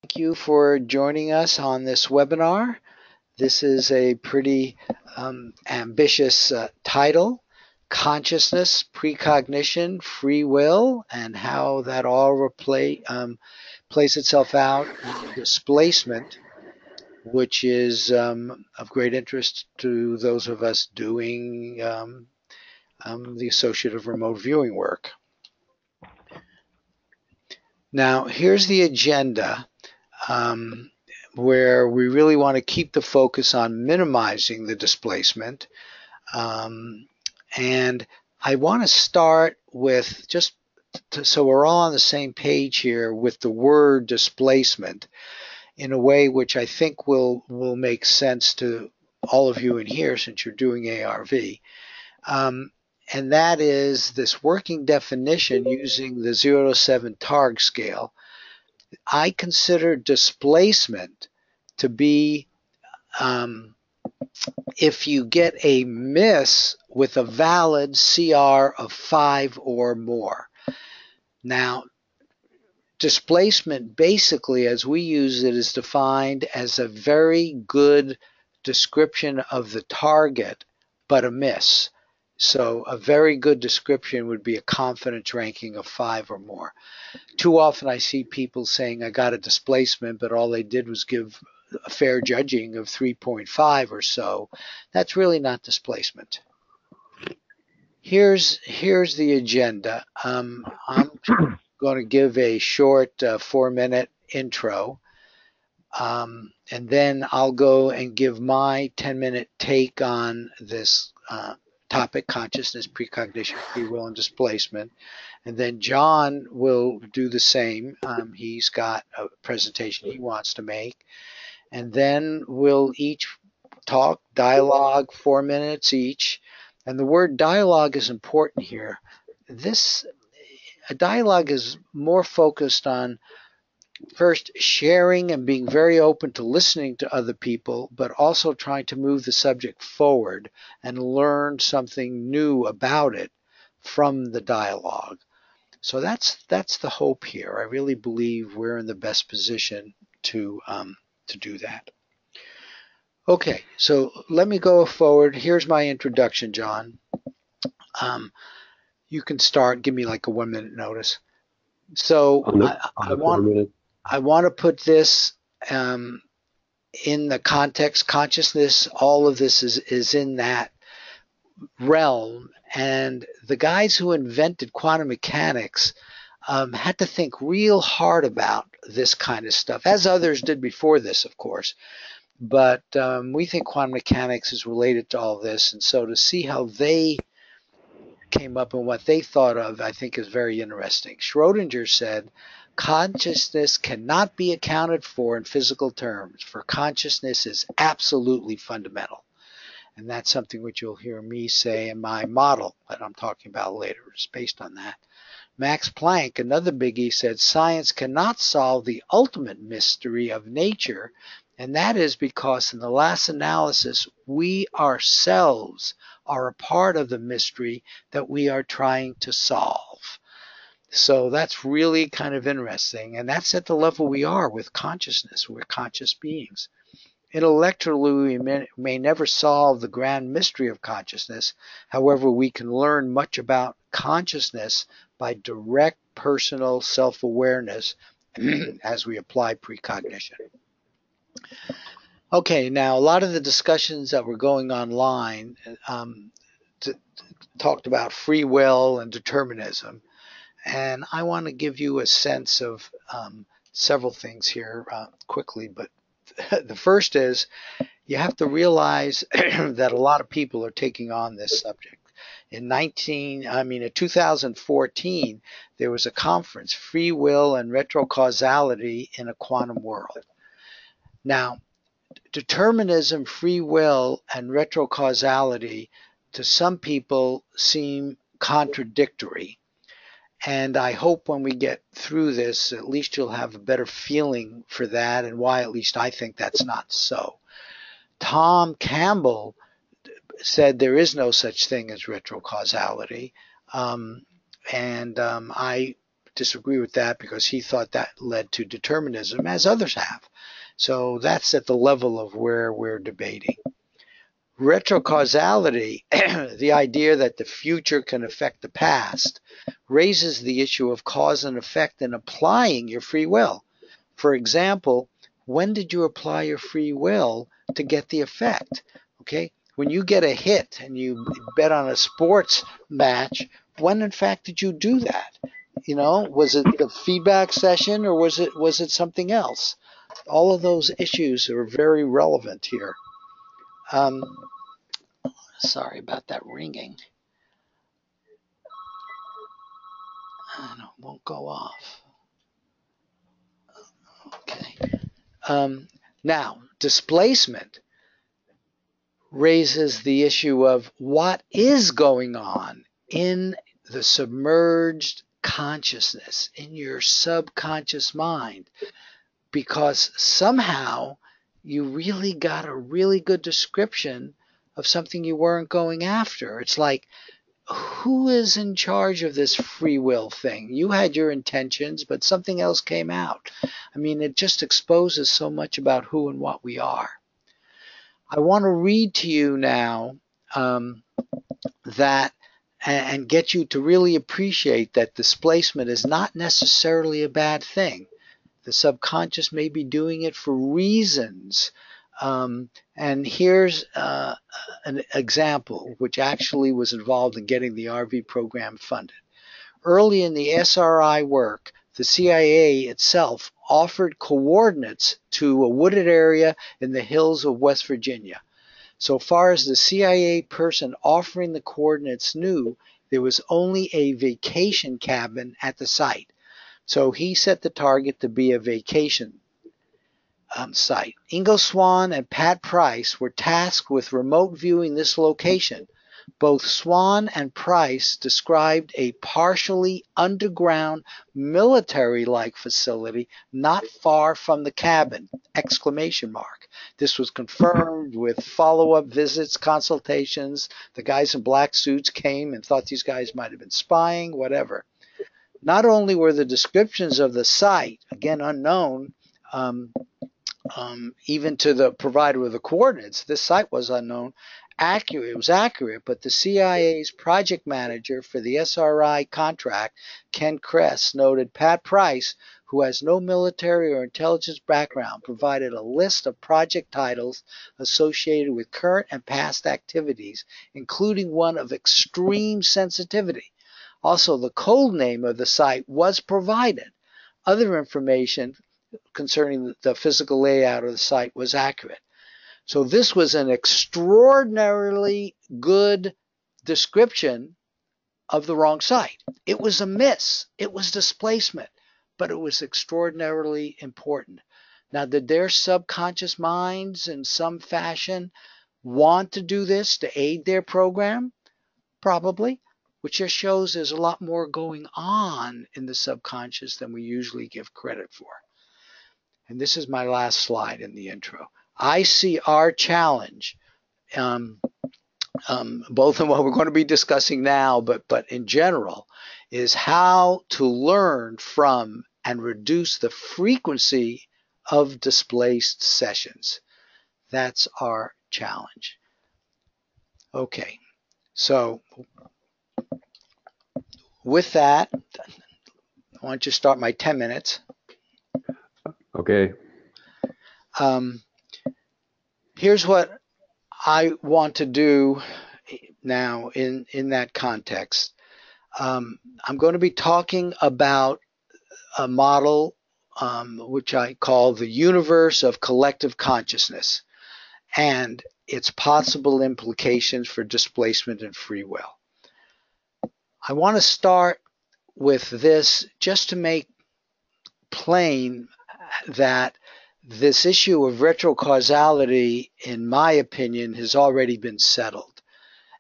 Thank you for joining us on this webinar. This is a pretty ambitious title, Consciousness, Precognition, Free Will, and how that all plays itself out in displacement, which is of great interest to those of us doing the associative remote viewing work. Now, here's the agenda. Where we really want to keep the focus on minimizing the displacement. And I want to start with, so we're all on the same page here, with the word displacement in a way which I think will make sense to all of you in here since you're doing ARV. And that is this working definition using the 0 to 7 TARG scale. I consider displacement to be if you get a miss with a valid CR of 5 or more. Now, displacement basically, as we use it, is defined as a very good description of the target, but a miss. So a very good description would be a confidence ranking of 5 or more. Too often I see people saying I got a displacement, but all they did was give a fair judging of 3.5 or so. That's really not displacement. Here's the agenda. I'm going to give a short 4-minute intro, and then I'll go and give my 10-minute take on this topic, consciousness, precognition, free will, and displacement. And then John will do the same. He's got a presentation he wants to make. And then we'll each talk, dialogue, 4 minutes each. And the word dialogue is important here. A dialogue is more focused on first sharing and being very open to listening to other people, but also trying to move the subject forward and learn something new about it from the dialogue. So that's the hope here. I really believe we're in the best position to do that. Okay, so let me go forward. Here's my introduction, John. You can start. Give me like a 1-minute notice. So I want to put this in the context. Consciousness, all of this is in that realm. And the guys who invented quantum mechanics had to think real hard about this kind of stuff, as others did before this, of course. But we think quantum mechanics is related to all this. And so to see how they came up and what they thought of, I think is very interesting. Schrodinger said, consciousness cannot be accounted for in physical terms, for consciousness is absolutely fundamental. And that's something which you'll hear me say in my model that I'm talking about later. It's based on that. Max Planck, another biggie, said science cannot solve the ultimate mystery of nature, and that is because in the last analysis, we ourselves are a part of the mystery that we are trying to solve. So that's really kind of interesting, and that's at the level we are with consciousness. We're conscious beings. Intellectually, we may never solve the grand mystery of consciousness. However, we can learn much about consciousness by direct personal self-awareness as we apply precognition. Okay, now a lot of the discussions that were going online talked about free will and determinism. And I want to give you a sense of several things here quickly, but the first is you have to realize that a lot of people are taking on this subject. In 2014, there was a conference, Free Will and Retrocausality in a Quantum World. Now, determinism, free will, and retrocausality to some people seem contradictory. And I hope when we get through this, at least you'll have a better feeling for that and why at least I think that's not so. Tom Campbell said there is no such thing as retrocausality. I disagree with that because he thought that led to determinism, as others have. So that's at the level of where we're debating. Retrocausality, the idea that the future can affect the past, raises the issue of cause and effect in applying your free will. For example, when did you apply your free will to get the effect? Okay, when you get a hit and you bet on a sports match, when in fact did you do that? You know, was it the feedback session or was it something else? All of those issues are very relevant here. Sorry about that ringing. And it won't go off. Okay. Now, displacement raises the issue of what is going on in the submerged consciousness, in your subconscious mind, because somehow you really got a really good description of something you weren't going after. It's like, who is in charge of this free will thing? You had your intentions, but something else came out. I mean, it just exposes so much about who and what we are. I want to read to you now that and get you to really appreciate that displacement is not necessarily a bad thing. The subconscious may be doing it for reasons. And here's an example which actually was involved in getting the RV program funded. Early in the SRI work, the CIA itself offered coordinates to a wooded area in the hills of West Virginia. So far as the CIA person offering the coordinates knew, there was only a vacation cabin at the site. So he set the target to be a vacation site. Ingo Swann and Pat Price were tasked with remote viewing this location. Both Swann and Price described a partially underground military-like facility not far from the cabin! This was confirmed with follow-up visits, consultations. The guys in black suits came and thought these guys might have been spying, whatever. Not only were the descriptions of the site, again unknown, even to the provider of the coordinates, this site was unknown, accurate. It was accurate, but the CIA's project manager for the SRI contract, Ken Kress, noted Pat Price, who has no military or intelligence background, provided a list of project titles associated with current and past activities, including one of extreme sensitivity. Also, the code name of the site was provided. Other information concerning the physical layout of the site was accurate. So this was an extraordinarily good description of the wrong site. It was a miss. It was displacement, but it was extraordinarily important. Now, did their subconscious minds in some fashion want to do this to aid their program? Probably, which just shows there's a lot more going on in the subconscious than we usually give credit for. And this is my last slide in the intro. I see our challenge, both in what we're going to be discussing now, but in general, is how to learn from and reduce the frequency of displaced sessions. That's our challenge. Okay, so with that, I want you to start my 10 minutes. Okay. Here's what I want to do now in that context. I'm going to be talking about a model which I call the universe of collective consciousness and its possible implications for displacement and free will. I want to start with this just to make plain that this issue of retrocausality, in my opinion, has already been settled.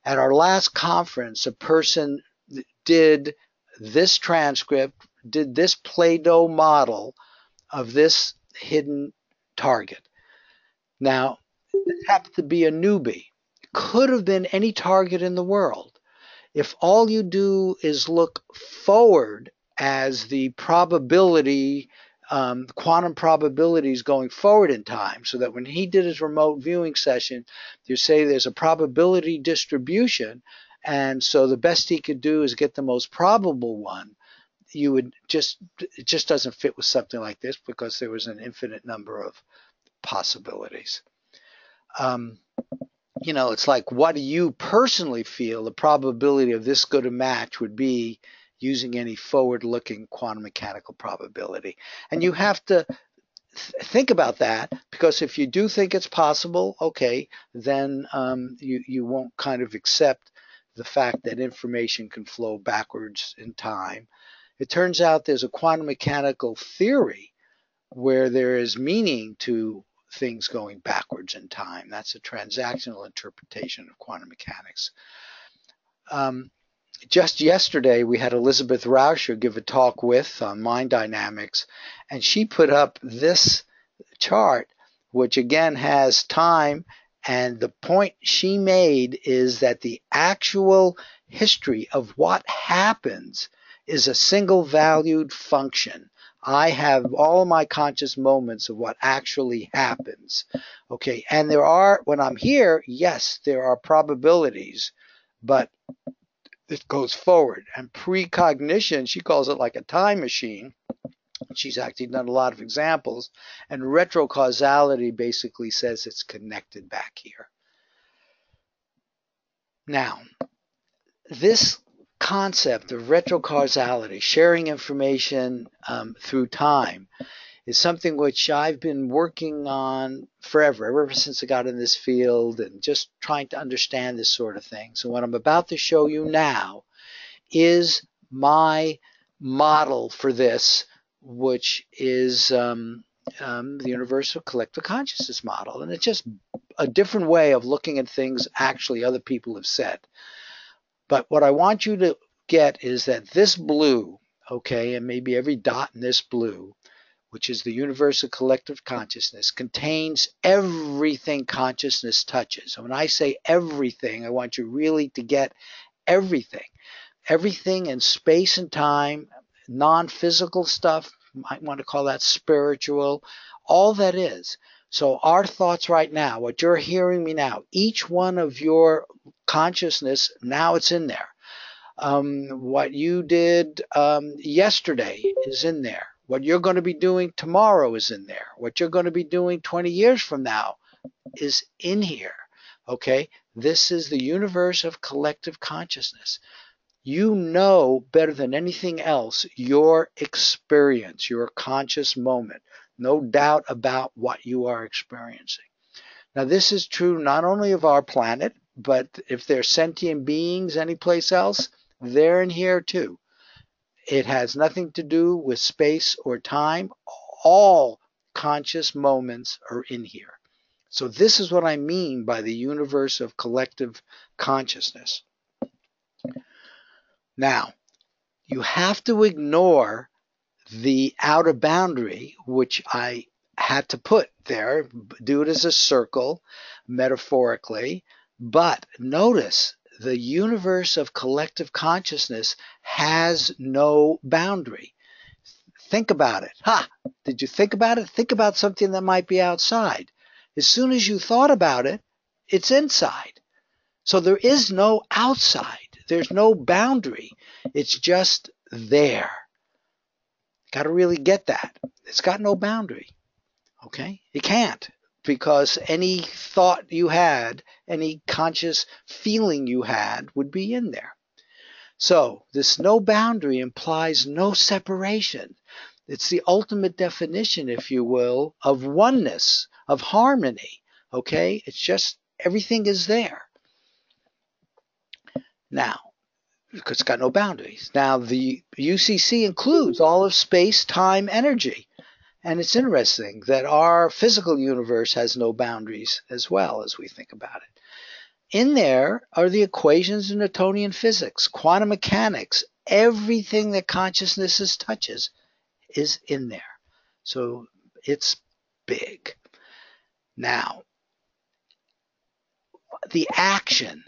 At our last conference, a person did this transcript, did this Play-Doh model of this hidden target. Now, this happened to be a newbie. Could have been any target in the world. If all you do is look forward as the probability, quantum probabilities going forward in time, so that when he did his remote viewing session, you say there's a probability distribution, and so the best he could do is get the most probable one. It just doesn't fit with something like this because there was an infinite number of possibilities. It's like, what do you personally feel the probability of this good a match would be using any forward-looking quantum mechanical probability? And you have to think about that, because if you do think it's possible, okay, then you won't kind of accept the fact that information can flow backwards in time. It turns out there's a quantum mechanical theory where there is meaning to things going backwards in time. That's a transactional interpretation of quantum mechanics. Just yesterday, we had Elizabeth Rauscher give a talk on mind dynamics, and she put up this chart, which again has time, and the point she made is that the actual history of what happens is a single valued function. I have all of my conscious moments of what actually happens. Okay, and when I'm here, yes, there are probabilities, but it goes forward. And precognition, she calls it like a time machine. She's actually done a lot of examples. And retrocausality basically says it's connected back here. Now, this concept of retrocausality, sharing information through time, is something which I've been working on forever, ever since I got in this field, and just trying to understand this sort of thing. So what I'm about to show you now is my model for this, which is the universal collective consciousness model. And it's just a different way of looking at things actually other people have said. But what I want you to get is that this blue, okay, and maybe every dot in this blue, which is the universal collective consciousness, contains everything consciousness touches. And when I say everything, I want you really to get everything. Everything in space and time, non-physical stuff, you might want to call that spiritual, all that is. So our thoughts right now, what you're hearing me now, each one of your consciousness, now it's in there. What you did yesterday is in there. What you're going to be doing tomorrow is in there. What you're going to be doing 20 years from now is in here. Okay? This is the universe of collective consciousness. You know better than anything else your experience, your conscious moment. No doubt about what you are experiencing. Now, this is true not only of our planet, but if there's sentient beings anyplace else, they're in here too. It has nothing to do with space or time. All conscious moments are in here. So this is what I mean by the universe of collective consciousness. Now, you have to ignore the outer boundary, which I had to put there, do it as a circle, metaphorically. But notice, the universe of collective consciousness has no boundary. Think about it. Did you think about it? Think about something that might be outside. As soon as you thought about it, it's inside. So there is no outside. There's no boundary. It's just there. Got to really get that. It's got no boundary. Okay? It can't, because any thought you had, any conscious feeling you had would be in there. So this no boundary implies no separation. It's the ultimate definition, if you will, of oneness, of harmony. Okay? It's just everything is there. Now, because it's got no boundaries. Now, the UCC includes all of space, time, energy. And it's interesting that our physical universe has no boundaries as well, as we think about it. In there are the equations of Newtonian physics, quantum mechanics. Everything that consciousness touches is in there. So it's big. Now, the action,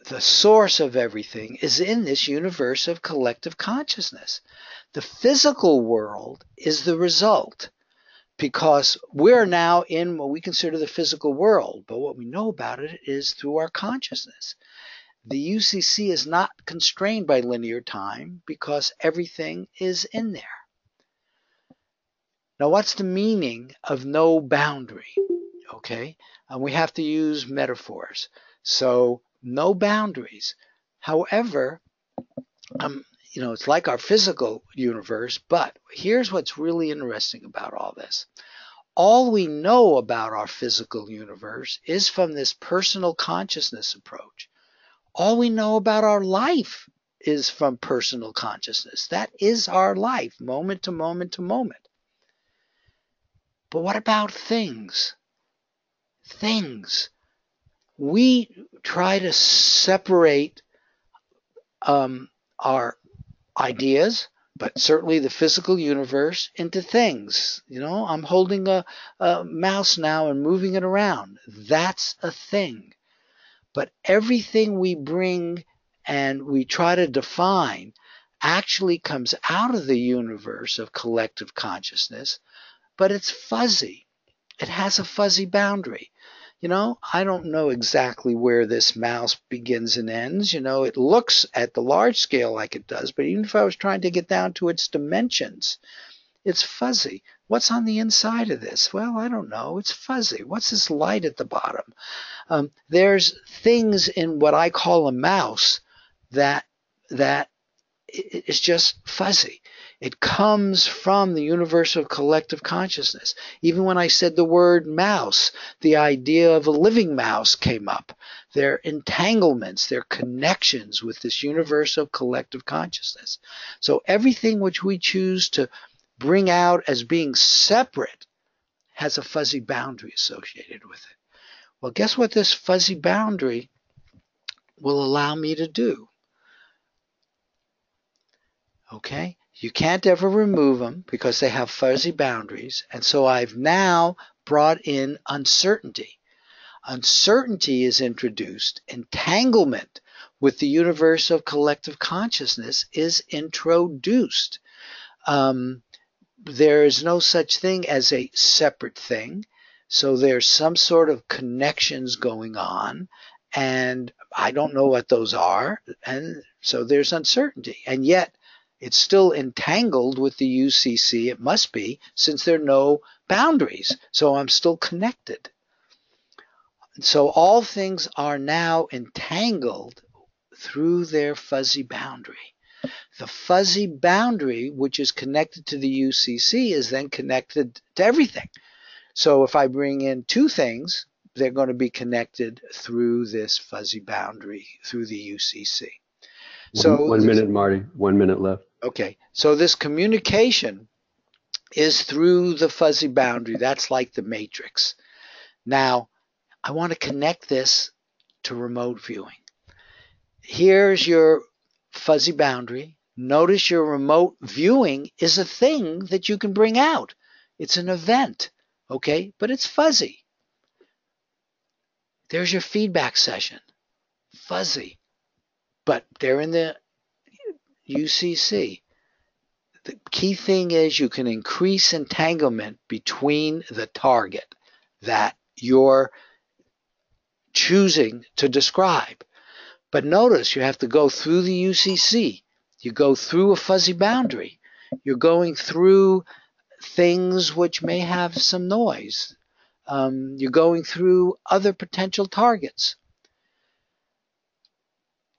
the source of everything, is in this universe of collective consciousness. The physical world is the result, because we're now in what we consider the physical world, but what we know about it is through our consciousness. The UCC is not constrained by linear time because everything is in there. Now, what's the meaning of no boundary? Okay, and we have to use metaphors. So, no boundaries. However, it's like our physical universe, but here's what's really interesting about all this. All we know about our physical universe is from this personal consciousness approach. All we know about our life is from personal consciousness. That is our life, moment to moment to moment. But what about things? Things. We try to separate our ideas, but certainly the physical universe, into things. I'm holding a mouse now and moving it around. That's a thing. But everything we bring and we try to define actually comes out of the universe of collective consciousness, but it's fuzzy. It has a fuzzy boundary. I don't know exactly where this mouse begins and ends. It looks at the large scale like it does, but even if I was trying to get down to its dimensions, it's fuzzy. What's on the inside of this? Well, I don't know. It's fuzzy. What's this light at the bottom? There's things in what I call a mouse that is just fuzzy. It comes from the universe of collective consciousness. Even when I said the word mouse, the idea of a living mouse came up. They're entanglements, they're connections with this universe of collective consciousness. So everything which we choose to bring out as being separate has a fuzzy boundary associated with it. Well, guess what this fuzzy boundary will allow me to do? Okay? You can't ever remove them because they have fuzzy boundaries. And so I've now brought in uncertainty. Uncertainty is introduced. Entanglement with the universe of collective consciousness is introduced. There is no such thing as a separate thing. So there's some sort of connections going on, and I don't know what those are. And so there's uncertainty. And yet, it's still entangled with the UCC. It must be, since there are no boundaries. So I'm still connected. So all things are now entangled through their fuzzy boundary. The fuzzy boundary, which is connected to the UCC, is then connected to everything. So if I bring in two things, they're going to be connected through this fuzzy boundary, through the UCC. So 1 minute, Marty. 1 minute left. Okay, so this communication is through the fuzzy boundary. That's like the matrix. Now, I want to connect this to remote viewing. Here's your fuzzy boundary. Notice your remote viewing is a thing that you can bring out. It's an event, okay? But it's fuzzy. There's your feedback session. Fuzzy. But they're in the UCC. The key thing is you can increase entanglement between the target that you're choosing to describe. But notice you have to go through the UCC. You go through a fuzzy boundary. You're going through things which may have some noise. You're going through other potential targets.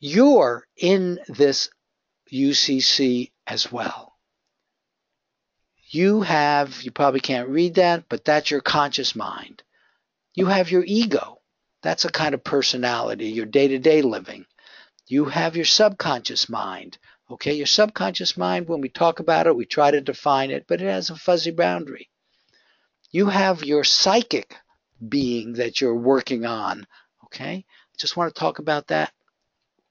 You're in this UCC as well. You probably can't read that, but that's your conscious mind. You have your ego. That's a kind of personality, your day-to-day living. You have your subconscious mind. Okay, your subconscious mind, when we talk about it, we try to define it, but it has a fuzzy boundary. You have your psychic being that you're working on. Okay, just want to talk about that.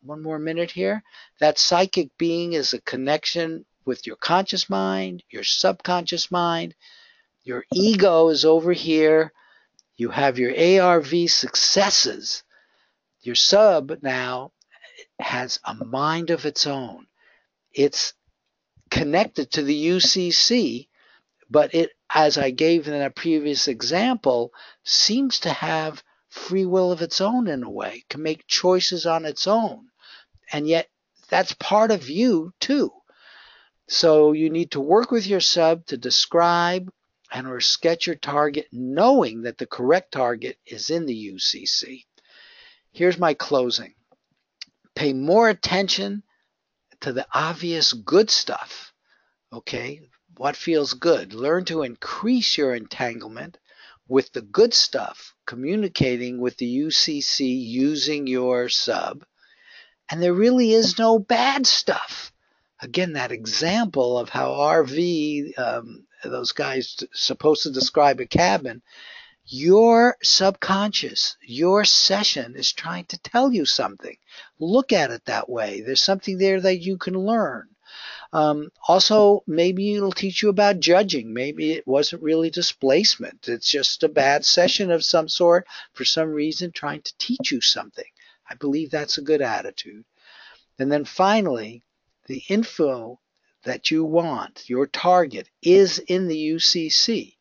One more minute here. That psychic being is a connection with your conscious mind, your subconscious mind. Your ego is over here. You have your ARV successes. Your sub now has a mind of its own. It's connected to the UCC, but it, as I gave in a previous example, seems to have free will of its own in a way, can make choices on its own. And yet that's part of you too. So you need to work with your sub to describe and or sketch your target, knowing that the correct target is in the UCC. Here's my closing. Pay more attention to the obvious good stuff. Okay, what feels good? Learn to increase your entanglement with the good stuff, communicating with the UCC using your sub. And there really is no bad stuff. Again, that example of how RV, those guys supposed to describe a cabin, your subconscious, your session is trying to tell you something. Look at it that way. There's something there that you can learn. Also, maybe it'll teach you about judging. Maybe it wasn't really displacement. It's just a bad session of some sort for some reason trying to teach you something. I believe that's a good attitude. And then finally, the info that you want, your target, is in the UCC.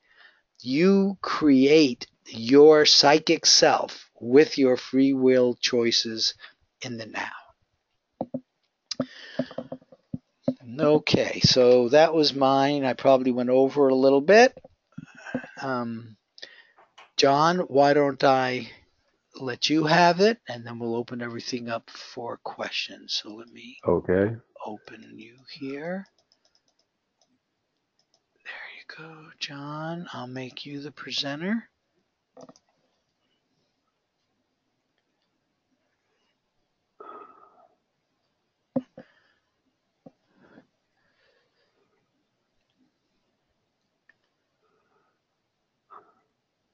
You create your psychic self with your free will choices in the now. Okay, so that was mine. I probably went over a little bit. John, why don't I let you have it, and then we'll open everything up for questions. So let me open you here. There you go, John. I'll make you the presenter.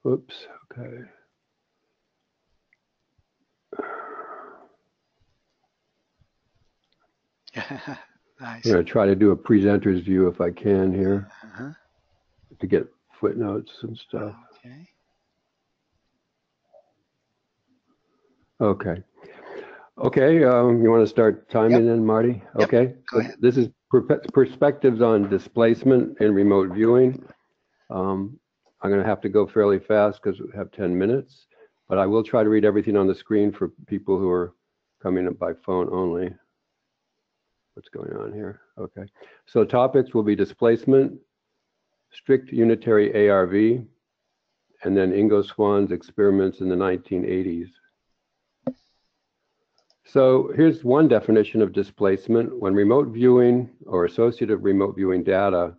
Oops, okay. Nice. I'm going to try to do a presenter's view if I can here to get footnotes and stuff. Okay. You want to start timing then, Marty? Yep. Okay. Go ahead. This is perspectives on displacement and remote viewing. I'm going to have to go fairly fast because we have 10 minutes, but I will try to read everything on the screen for people who are coming up by phone only. What's going on here? Okay. So topics will be displacement, strict unitary ARV, and then Ingo Swann's experiments in the 1980s. So here's one definition of displacement. When remote viewing or associative remote viewing data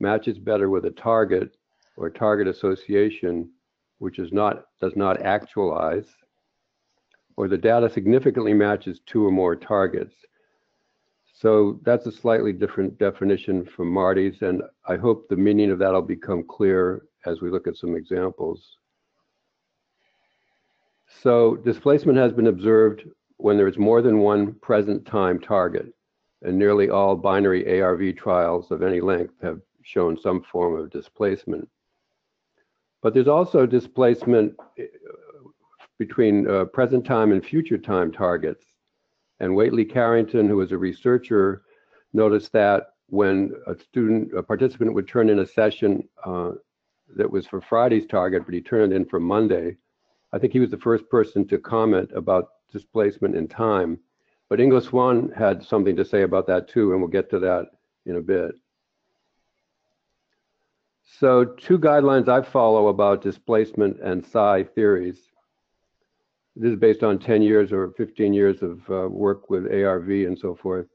matches better with a target or target association, which does not actualize, or the data significantly matches two or more targets. So that's a slightly different definition from Marty's, and I hope the meaning of that will become clear as we look at some examples. So displacement has been observed when there is more than one present time target, and nearly all binary ARV trials of any length have shown some form of displacement. But there's also displacement between present time and future time targets. And Waitley Carrington, who was a researcher, noticed that when a participant would turn in a session that was for Friday's target, but he turned it in for Monday, I think he was the first person to comment about displacement in time. But Ingo Swann had something to say about that too, and we'll get to that in a bit. So two guidelines I follow about displacement and psi theories. This is based on 10 years or 15 years of work with ARV and so forth.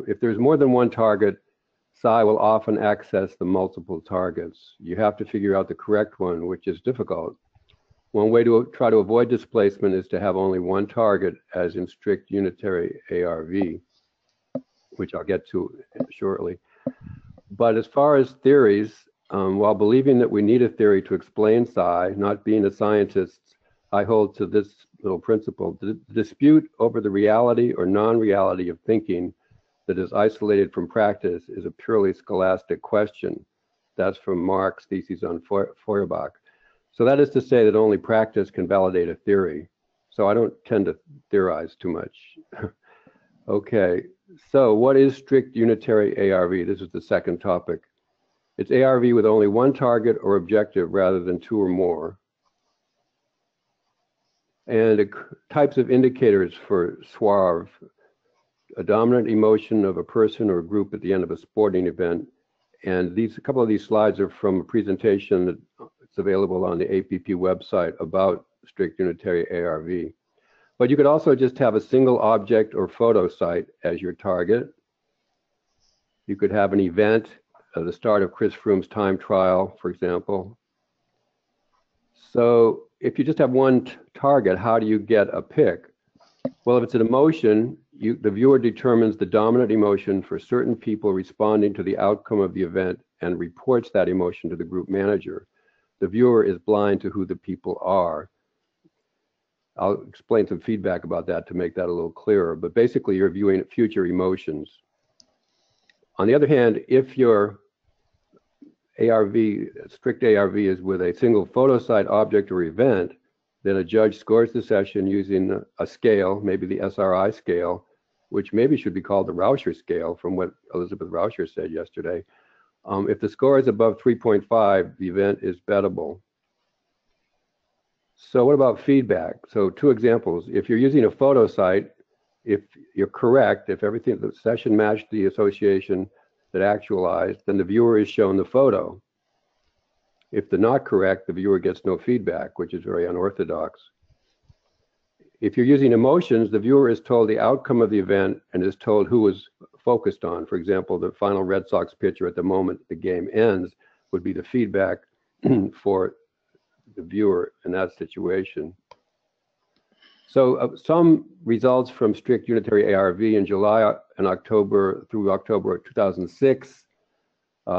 If there's more than one target, psi will often access the multiple targets. You have to figure out the correct one, which is difficult. One way to try to avoid displacement is to have only one target, as in strict unitary ARV, which I'll get to shortly. But as far as theories, while believing that we need a theory to explain psi, not being a scientist, I hold to this little principle. The dispute over the reality or non-reality of thinking that is isolated from practice is a purely scholastic question. That's from Mark's thesis on Feuerbach. So that is to say that only practice can validate a theory. So I don't tend to theorize too much. Okay, So what is strict unitary ARV? This is the second topic. It's ARV with only one target or objective rather than two or more. And types of indicators for SUARV: a dominant emotion of a person or group at the end of a sporting event. And a couple of these slides are from a presentation that's available on the APP website about strict unitary ARV. But you could also just have a single object or photo site as your target. You could have an event, the start of Chris Froome's time trial, for example. So if you just have one target, how do you get a pick? Well, if it's an emotion, the viewer determines the dominant emotion for certain people responding to the outcome of the event and reports that emotion to the group manager. The viewer is blind to who the people are. I'll explain some feedback about that to make that a little clearer, but basically you're viewing future emotions. On the other hand, if your strict ARV is with a single photo site, object, or event, then a judge scores the session using a scale, maybe the SRI scale, which maybe should be called the Rauscher scale from what Elizabeth Rauscher said yesterday. If the score is above 3.5, the event is bettable. So what about feedback? So two examples. If you're using a photo site, if you're correct, if everything, the session matched the association that actualized, then the viewer is shown the photo. If they're not correct, the viewer gets no feedback, which is very unorthodox. If you're using emotions, the viewer is told the outcome of the event and is told who was focused on. For example, the final Red Sox pitcher at the moment the game ends would be the feedback for the viewer in that situation. So some results from strict unitary ARV in July and October through October of 2006.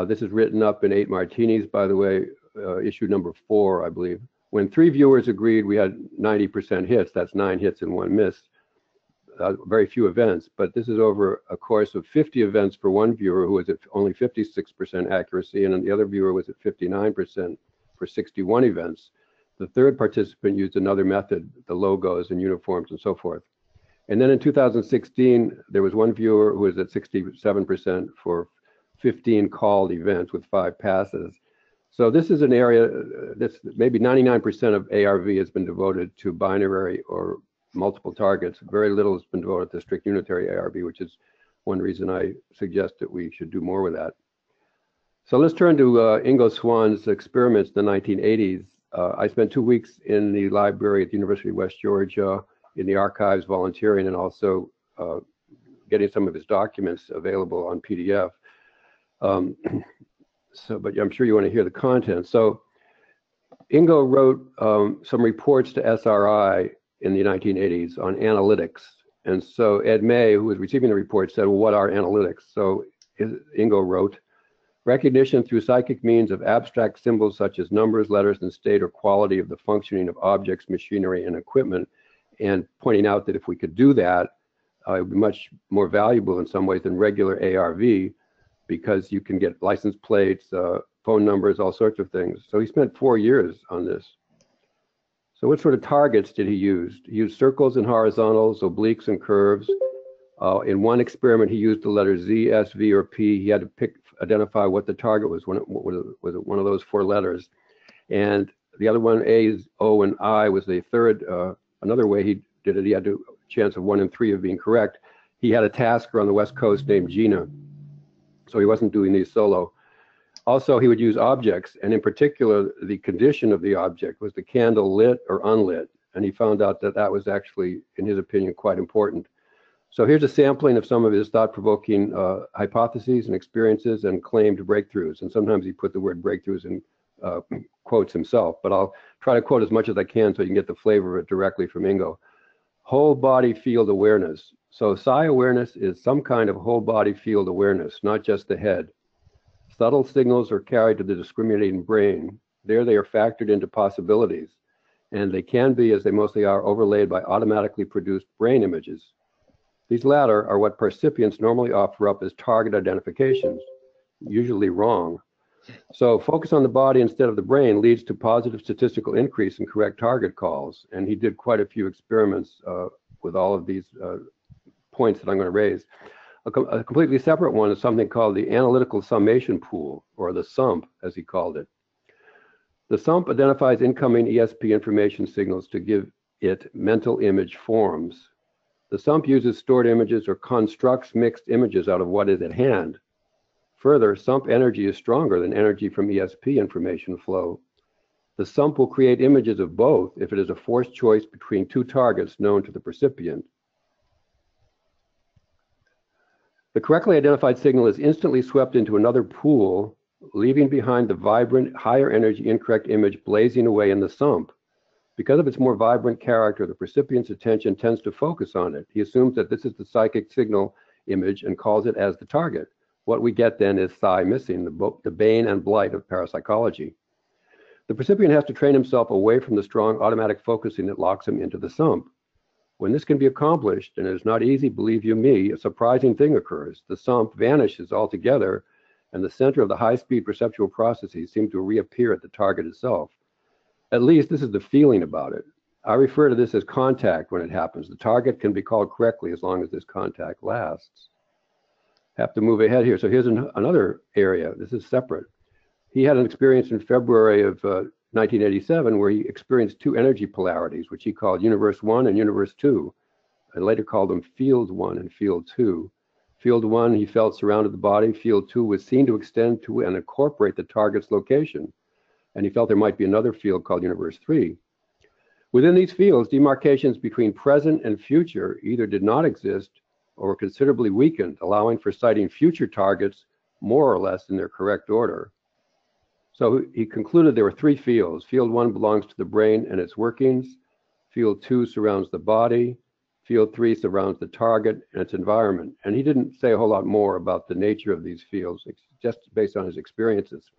This is written up in 8 Martinis, by the way, issue number 4, I believe. When 3 viewers agreed, we had 90% hits. That's 9 hits and 1 miss. Very few events, but this is over a course of 50 events for one viewer who was at only 56% accuracy, and then the other viewer was at 59% for 61 events. The third participant used another method, the logos and uniforms and so forth. And then in 2016, there was one viewer who was at 67% for 15 called events with 5 passes. So this is an area that's maybe 99% of ARV has been devoted to binary or multiple targets. Very little has been devoted to strict unitary ARV, which is one reason I suggest that we should do more with that. So let's turn to Ingo Swann's experiments in the 1980s. I spent 2 weeks in the library at the University of West Georgia in the archives volunteering and also getting some of his documents available on PDF. But I'm sure you want to hear the content. So Ingo wrote some reports to SRI in the 1980s on analytics. And so Ed May, who was receiving the report, said, well, what are analytics? So Ingo wrote, recognition through psychic means of abstract symbols such as numbers, letters, and state or quality of the functioning of objects, machinery, and equipment, and pointing out that if we could do that, it would be much more valuable in some ways than regular ARV, because you can get license plates, phone numbers, all sorts of things. So he spent 4 years on this. So what sort of targets did he use? He used circles and horizontals, obliques and curves. In one experiment, he used the letter Z, S, V, or P. He had to identify what the target was. Was it one of those 4 letters? And the other one, A, O, and I, was the third. Another way he did it, he had a chance of 1 in 3 of being correct. He had a tasker on the West Coast named Gina. So he wasn't doing these solo. Also, he would use objects, and in particular, the condition of the object. Was the candle lit or unlit? And he found out that that was actually, in his opinion, quite important. So here's a sampling of some of his thought-provoking hypotheses and experiences and claimed breakthroughs. And sometimes he put the word breakthroughs in quotes himself, but I'll try to quote as much as I can so you can get the flavor of it directly from Ingo. Whole body field awareness. So psi awareness is some kind of whole body field awareness, not just the head. Subtle signals are carried to the discriminating brain. There they are factored into possibilities, and they can be, as they mostly are, overlaid by automatically produced brain images. These latter are what percipients normally offer up as target identifications, usually wrong. So focus on the body instead of the brain leads to positive statistical increase in correct target calls, and he did quite a few experiments with all of these points that I'm going to raise. A completely separate one is something called the analytical summation pool, or the SUMP, as he called it. The SUMP identifies incoming ESP information signals to give it mental image forms. The SUMP uses stored images or constructs mixed images out of what is at hand. Further, SUMP energy is stronger than energy from ESP information flow. The SUMP will create images of both if it is a forced choice between two targets known to the percipient. The correctly identified signal is instantly swept into another pool, leaving behind the vibrant, higher energy incorrect image blazing away in the SUMP. Because of its more vibrant character, the percipient's attention tends to focus on it. He assumes that this is the psychic signal image and calls it as the target. What we get then is psi missing, the bane and blight of parapsychology. The percipient has to train himself away from the strong automatic focusing that locks him into the SUMP. When this can be accomplished, and it is not easy, believe you me, a surprising thing occurs. The SUMP vanishes altogether, and the center of the high-speed perceptual processes seem to reappear at the target itself. At least this is the feeling about it. I refer to this as contact when it happens. The target can be called correctly as long as this contact lasts. Have to move ahead here. So here's another area. This is separate. He had an experience in February of 1987 where he experienced two energy polarities, which he called Universe 1 and Universe 2. I later called them Field 1 and Field 2. Field 1, he felt surrounded the body. Field 2 was seen to extend to and incorporate the target's location. And he felt there might be another field called Universe 3. Within these fields, demarcations between present and future either did not exist or were considerably weakened, allowing for sighting future targets more or less in their correct order. So he concluded there were three fields. Field 1 belongs to the brain and its workings. Field 2 surrounds the body. Field 3 surrounds the target and its environment. And he didn't say a whole lot more about the nature of these fields, just based on his experiences.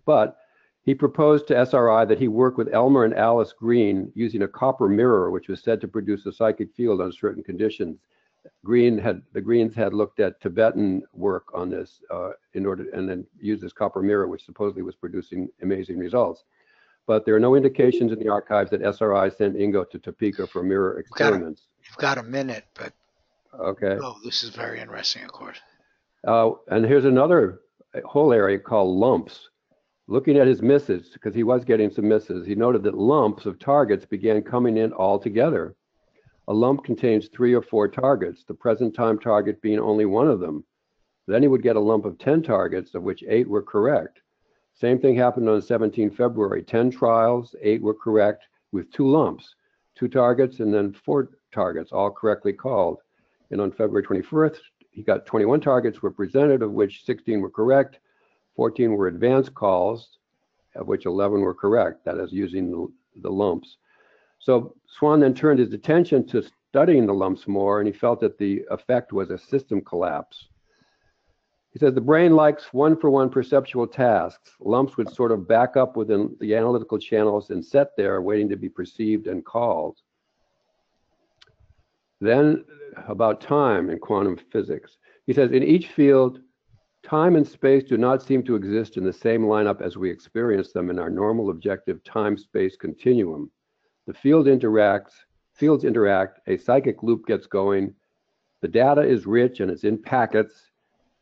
But he proposed to SRI that he work with Elmer and Alice Green using a copper mirror, which was said to produce a psychic field under certain conditions. The Greens had looked at Tibetan work on this and then used this copper mirror, which supposedly was producing amazing results. But there are no indications in the archives that SRI sent Ingo to Topeka for mirror experiments. You've got a minute, but okay. Oh, this is very interesting, of course. And here's another whole area called lumps. Looking at his misses, because he was getting some misses, he noted that lumps of targets began coming in all together. A lump contains 3 or 4 targets, the present time target being only one of them. Then he would get a lump of 10 targets, of which 8 were correct. Same thing happened on 17 February. 10 trials, 8 were correct with 2 lumps, 2 targets and then 4 targets, all correctly called. And on February 21st, he got 21 targets were presented, of which 16 were correct. 14 were advanced calls, of which 11 were correct, that is using the lumps. So Swann then turned his attention to studying the lumps more, and he felt that the effect was a system collapse. He said the brain likes one-for-one perceptual tasks. Lumps would sort of back up within the analytical channels and sit there waiting to be perceived and called. Then about time in quantum physics. He says in each field, time and space do not seem to exist in the same lineup as we experience them in our normal objective time-space continuum. The fields interact, a psychic loop gets going, the data is rich and it's in packets.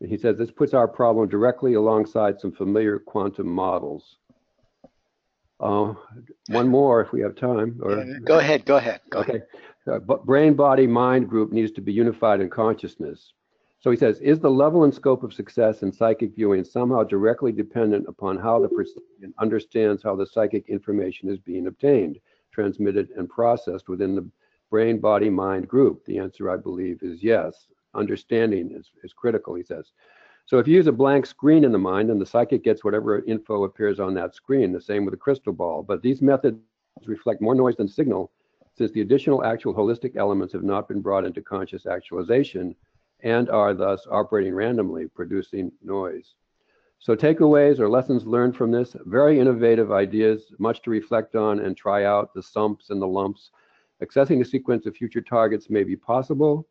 And he says this puts our problem directly alongside some familiar quantum models. One more if we have time. Or, Go ahead. Okay. Brain, body, mind group needs to be unified in consciousness. So he says, is the level and scope of success in psychic viewing somehow directly dependent upon how the percipient understands how the psychic information is being obtained, transmitted, and processed within the brain, body, mind group? The answer, I believe, is yes. Understanding is critical, he says. So if you use a blank screen in the mind, then the psychic gets whatever info appears on that screen, the same with a crystal ball. But these methods reflect more noise than signal, since the additional actual holistic elements have not been brought into conscious actualization and are thus operating randomly, producing noise. So takeaways or lessons learned from this, very innovative ideas, much to reflect on and try out, the sumps and the lumps. Accessing a sequence of future targets may be possible.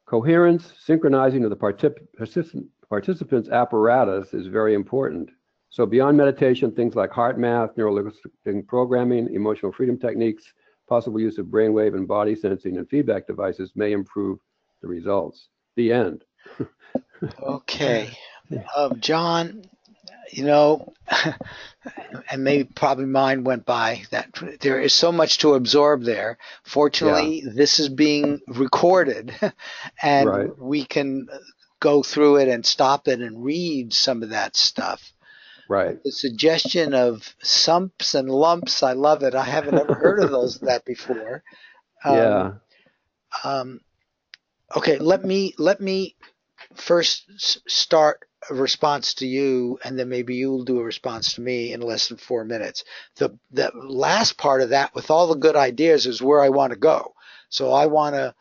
Coherence, synchronizing of the participant's apparatus is very important. So beyond meditation, things like heart math, neurolinguistic programming, emotional freedom techniques, possible use of brainwave and body sensing and feedback devices may improve the results. The end. Okay. John, you know, and maybe probably mine went by, that there is so much to absorb there. Fortunately, this is being recorded and we can go through it and stop it and read some of that stuff. Right. The suggestion of sumps and lumps, I love it. I haven't ever heard of that before. Okay, let me first start a response to you, and then maybe you'll do a response to me in less than 4 minutes. The last part of that, with all the good ideas, is where I want to go. So I want to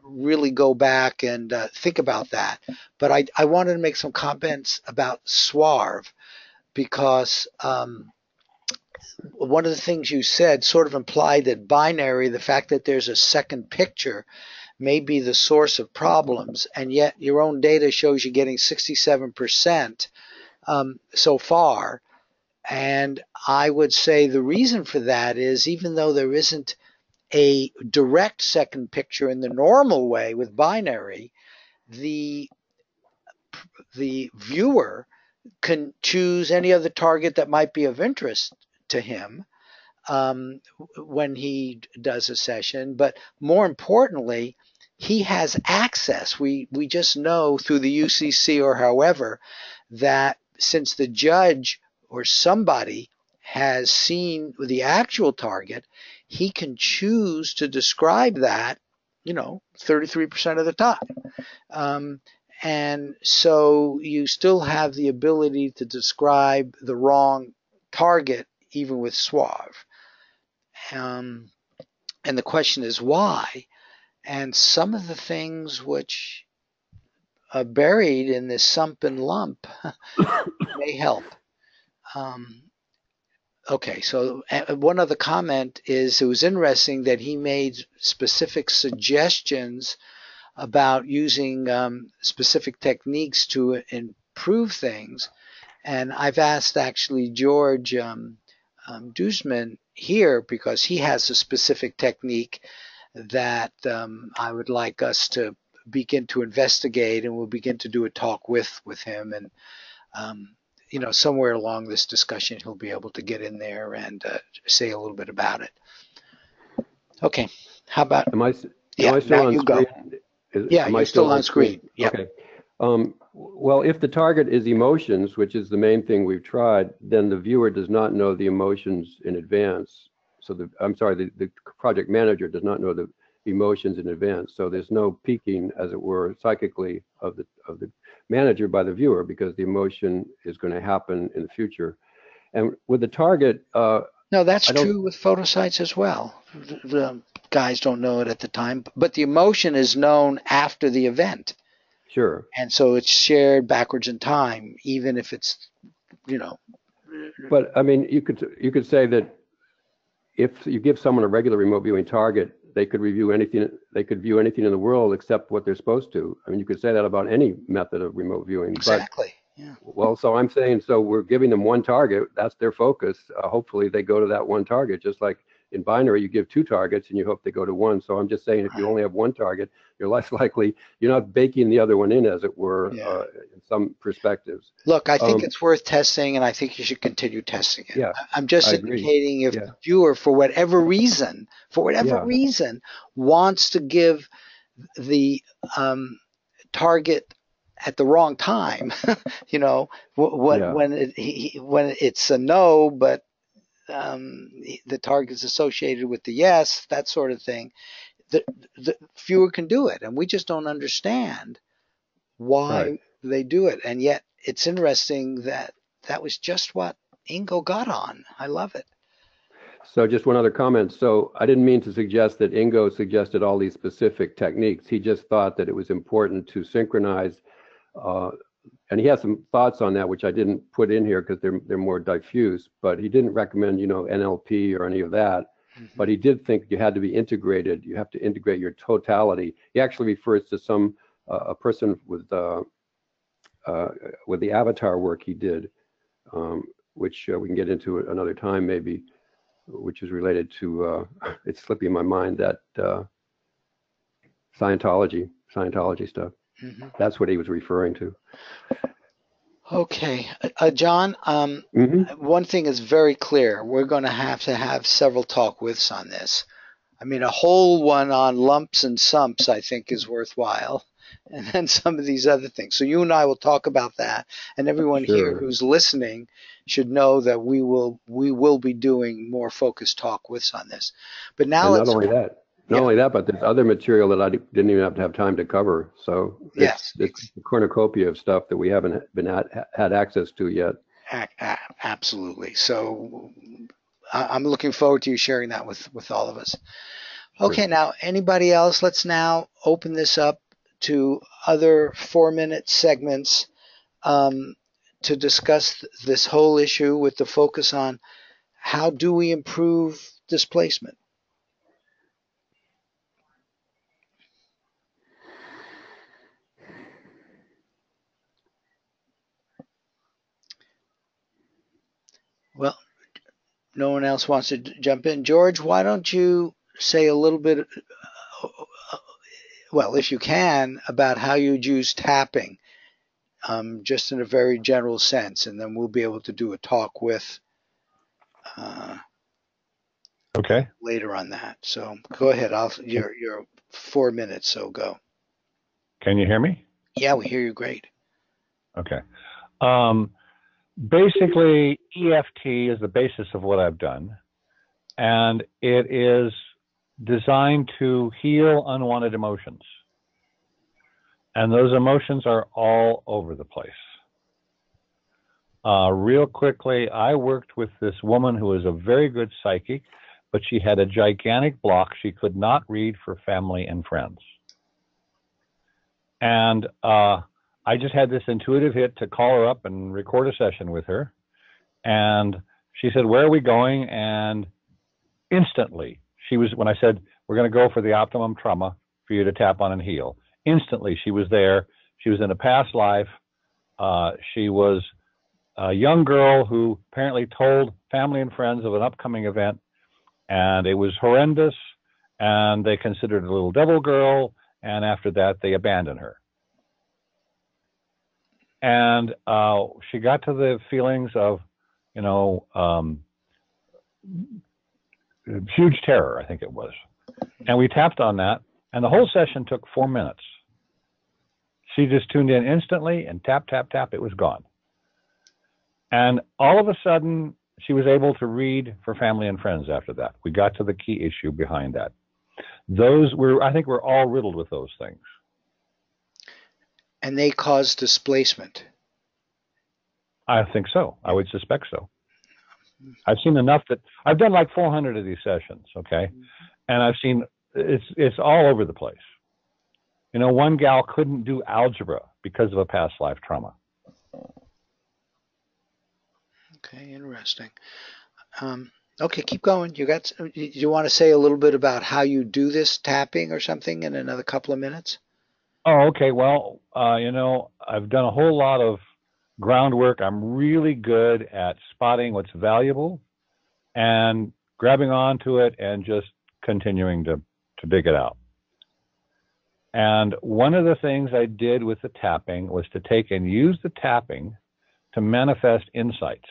really go back and think about that. But I wanted to make some comments about SUARV, because one of the things you said sort of implied that binary, the fact that there's a second picture, may be the source of problems, and yet your own data shows you getting 67% so far. And I would say the reason for that is, even though there isn't a direct second picture in the normal way with binary, the viewer can choose any other target that might be of interest to him when he does a session. But more importantly, he has access. We just know through the UCC or however that since the judge or somebody has seen the actual target, he can choose to describe that, 33% of the time. And so you still have the ability to describe the wrong target even with SUARV. And the question is why? And some of the things which are buried in this sump and lump may help. Okay, so one other comment is, it was interesting that he made specific suggestions about using specific techniques to improve things. And I've asked actually George Duzman here, because he has a specific technique that I would like us to begin to investigate, and we'll begin to do a talk with him. And, somewhere along this discussion, he'll be able to get in there and say a little bit about it. Okay. How about... Am I still on screen? You're still on screen. Yep. Okay. Well, if the target is emotions, which is the main thing we've tried, then the viewer does not know the emotions in advance. So the project manager does not know the emotions in advance. So there's no peaking, as it were, psychically of the manager by the viewer, because the emotion is going to happen in the future. And with the target, no, that's true with photosites as well. The guys don't know it at the time, but the emotion is known after the event. Sure. And so it's shared backwards in time, even if it's, But I mean, you could say that if you give someone a regular remote viewing target, they could review anything. They could view anything in the world except what they're supposed to. I mean, you could say that about any method of remote viewing. Exactly. Yeah. Well, so I'm saying, so we're giving them one target. That's their focus. Hopefully, they go to that one target. Just like in binary, you give two targets and you hope they go to one. So I'm just saying, if you only have one target, you're less likely. You're not baking the other one in, as it were, in some perspectives. Look, I think it's worth testing, and I think you should continue testing it. Yeah, I'm just indicating if the viewer, for whatever reason, wants to give the target at the wrong time, when it's a no, but the target's associated with the yes, that sort of thing, the viewer can do it, and we just don't understand why they do it. And yet it's interesting that was just what Ingo got on. I love it. So just one other comment. So I didn't mean to suggest that Ingo suggested all these specific techniques. He just thought that it was important to synchronize, and he has some thoughts on that, which I didn't put in here because they're more diffuse, but he didn't recommend, NLP or any of that. Mm-hmm. But he did think you had to be integrated. You have to integrate your totality. He actually refers to a person with the avatar work he did, which we can get into another time maybe, which is related to, it's slipping my mind, that Scientology. Scientology stuff. Mm-hmm. That's what he was referring to. Okay, John, one thing is very clear. We're going to have several talk withs on this. I mean, a whole one on lumps and sumps, I think, is worthwhile. And then some of these other things. So you and I will talk about that. And everyone here who's listening should know that we will be doing more focused talk withs on this. But now and not only that, but there's other material that I didn't even have to have time to cover. So it's a cornucopia of stuff that we haven't had access to yet. Absolutely. So I'm looking forward to you sharing that with all of us. Okay, now anybody else? Let's now open this up to other 4-minute segments to discuss this whole issue with the focus on how do we improve displacement. Well, no one else wants to jump in. George, why don't you say a little bit, well, if you can, about how you'd use tapping, just in a very general sense, and then we'll be able to do a talk with later on that. So go ahead. You're 4 minutes, so go. Can you hear me? Yeah, we hear you great. Okay. Basically, EFT is the basis of what I've done, and it is designed to heal unwanted emotions. And those emotions are all over the place. Real quickly, I worked with this woman who was a very good psychic, but she had a gigantic block. She could not read for family and friends. And I just had this intuitive hit to call her up and record a session with her. And she said, "Where are we going?" And instantly, when I said, "We're going to go for the optimum trauma for you to tap on and heal," instantly she was there. She was in a past life. She was a young girl who apparently told family and friends of an upcoming event, and it was horrendous, and they considered it a little devil girl, and after that, they abandoned her. And she got to the feelings of, huge terror, I think it was. And we tapped on that, and the whole session took 4 minutes. She just tuned in instantly and tap, tap, tap, it was gone. And all of a sudden, she was able to read for family and friends after that. We got to the key issue behind that. I think we're all riddled with those things. And they cause displacement. I think so. I would suspect so. I've seen enough that I've done like 400 of these sessions, okay? And I've seen it's all over the place. One gal couldn't do algebra because of a past life trauma. Okay, interesting. Okay, keep going. You want to say a little bit about how you do this tapping or something in another couple of minutes? Oh, okay. Well, I've done a whole lot of groundwork. I'm really good at spotting what's valuable and grabbing onto it and just continuing to dig it out. And one of the things I did with the tapping was to take and use the tapping to manifest insights.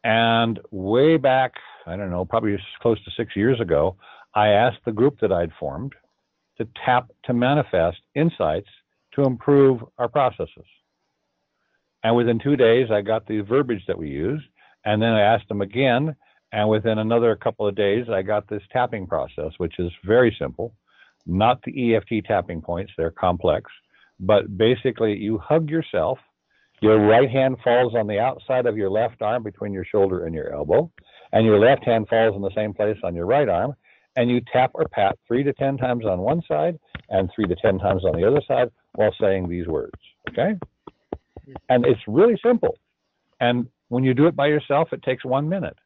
And way back, I don't know, probably close to 6 years ago, I asked the group that I'd formed to tap to manifest insights to improve our processes. And within 2 days, I got the verbiage that we use. And then I asked them again. And within another couple of days, I got this tapping process, which is very simple. Not the EFT tapping points. They're complex. But basically, you hug yourself. Your right hand falls on the outside of your left arm between your shoulder and your elbow. And your left hand falls in the same place on your right arm. And you tap or pat 3 to 10 times on one side and 3 to 10 times on the other side while saying these words, okay? And it's really simple. And when you do it by yourself, it takes 1 minute.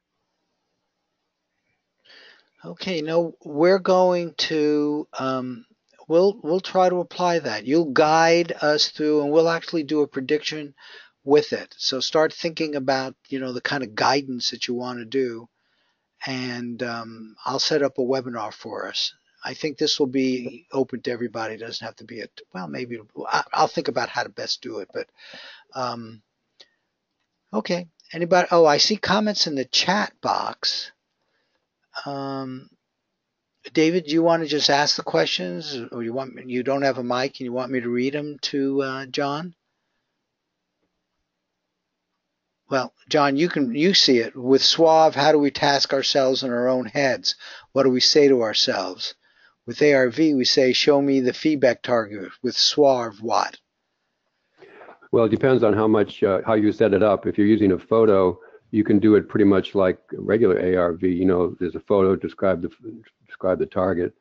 Okay, we're going to, we'll try to apply that. You'll guide us through, and we'll actually do a prediction with it. So start thinking about, the kind of guidance that you want to do. And I'll set up a webinar for us I think this will be open to everybody. It doesn't have to be well, maybe I'll think about how to best do it. But okay. Anybody? Oh, I see comments in the chat box. David, do you want to just ask the questions, or you don't have a mic and you want me to read them to John? Well, John, you see it. With SUARV, how do we task ourselves in our own heads? What do we say to ourselves? With ARV, we say, show me the feedback target. With SUARV, what? Well, it depends on how you set it up. If you're using a photo, you can do it pretty much like regular ARV. There's a photo, describe the target.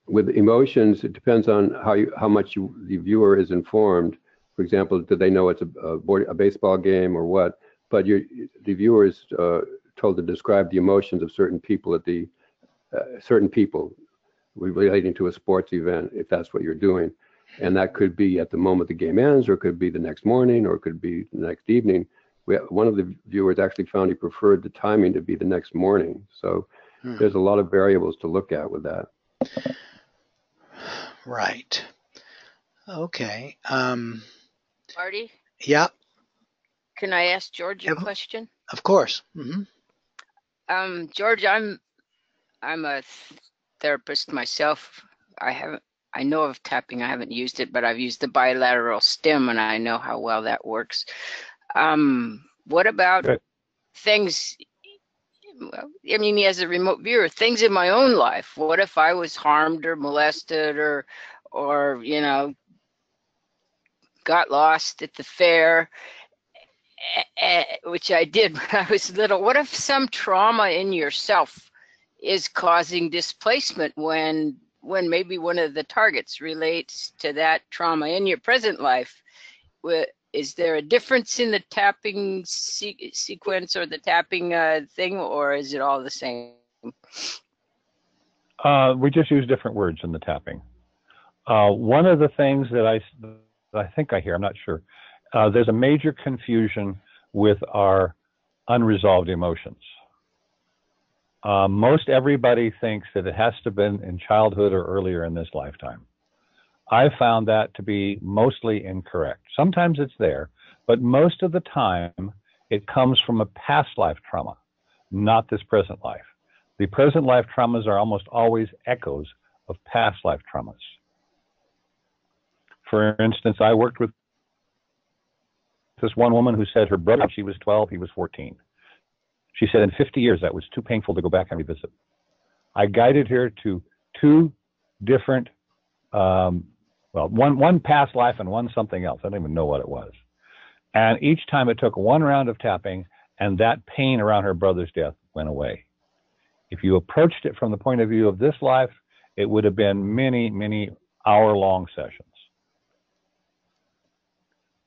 With emotions, it depends on how much the viewer is informed. For example, do they know it's a baseball game or what? But the viewer is told to describe the emotions of certain people relating to a sports event, if that's what you're doing. And that could be at the moment the game ends, or it could be the next morning, or it could be the next evening. One of the viewers actually found he preferred the timing to be the next morning. So there's a lot of variables to look at with that. Right. Okay. Marty? Yeah. Can I ask George a question? Of course. Mm-hmm. George, I'm a therapist myself. I know of tapping. I haven't used it, but I've used the bilateral stem, and I know how well that works. What about things? Well, I mean, as a remote viewer, things in my own life. What if I was harmed or molested, or got lost at the fair, which I did when I was little? What if some trauma in yourself is causing displacement when maybe one of the targets relates to that trauma in your present life? Is there a difference in the tapping sequence or the tapping thing, or is it all the same? We just use different words in the tapping. One of the things that I think I hear, I'm not sure, there's a major confusion with our unresolved emotions. Most everybody thinks that it has to have been in childhood or earlier in this lifetime. I found that to be mostly incorrect. Sometimes it's there, but most of the time it comes from a past life trauma, not this present life. The present life traumas are almost always echoes of past life traumas. For instance, I worked with this one woman who said her brother, she was 12, he was 14. She said in 50 years that was too painful to go back and revisit. I guided her to two different, one past life and one something else. I don't even know what it was. And each time it took one round of tapping, and that pain around her brother's death went away. If you approached it from the point of view of this life, it would have been many, many hour-long sessions.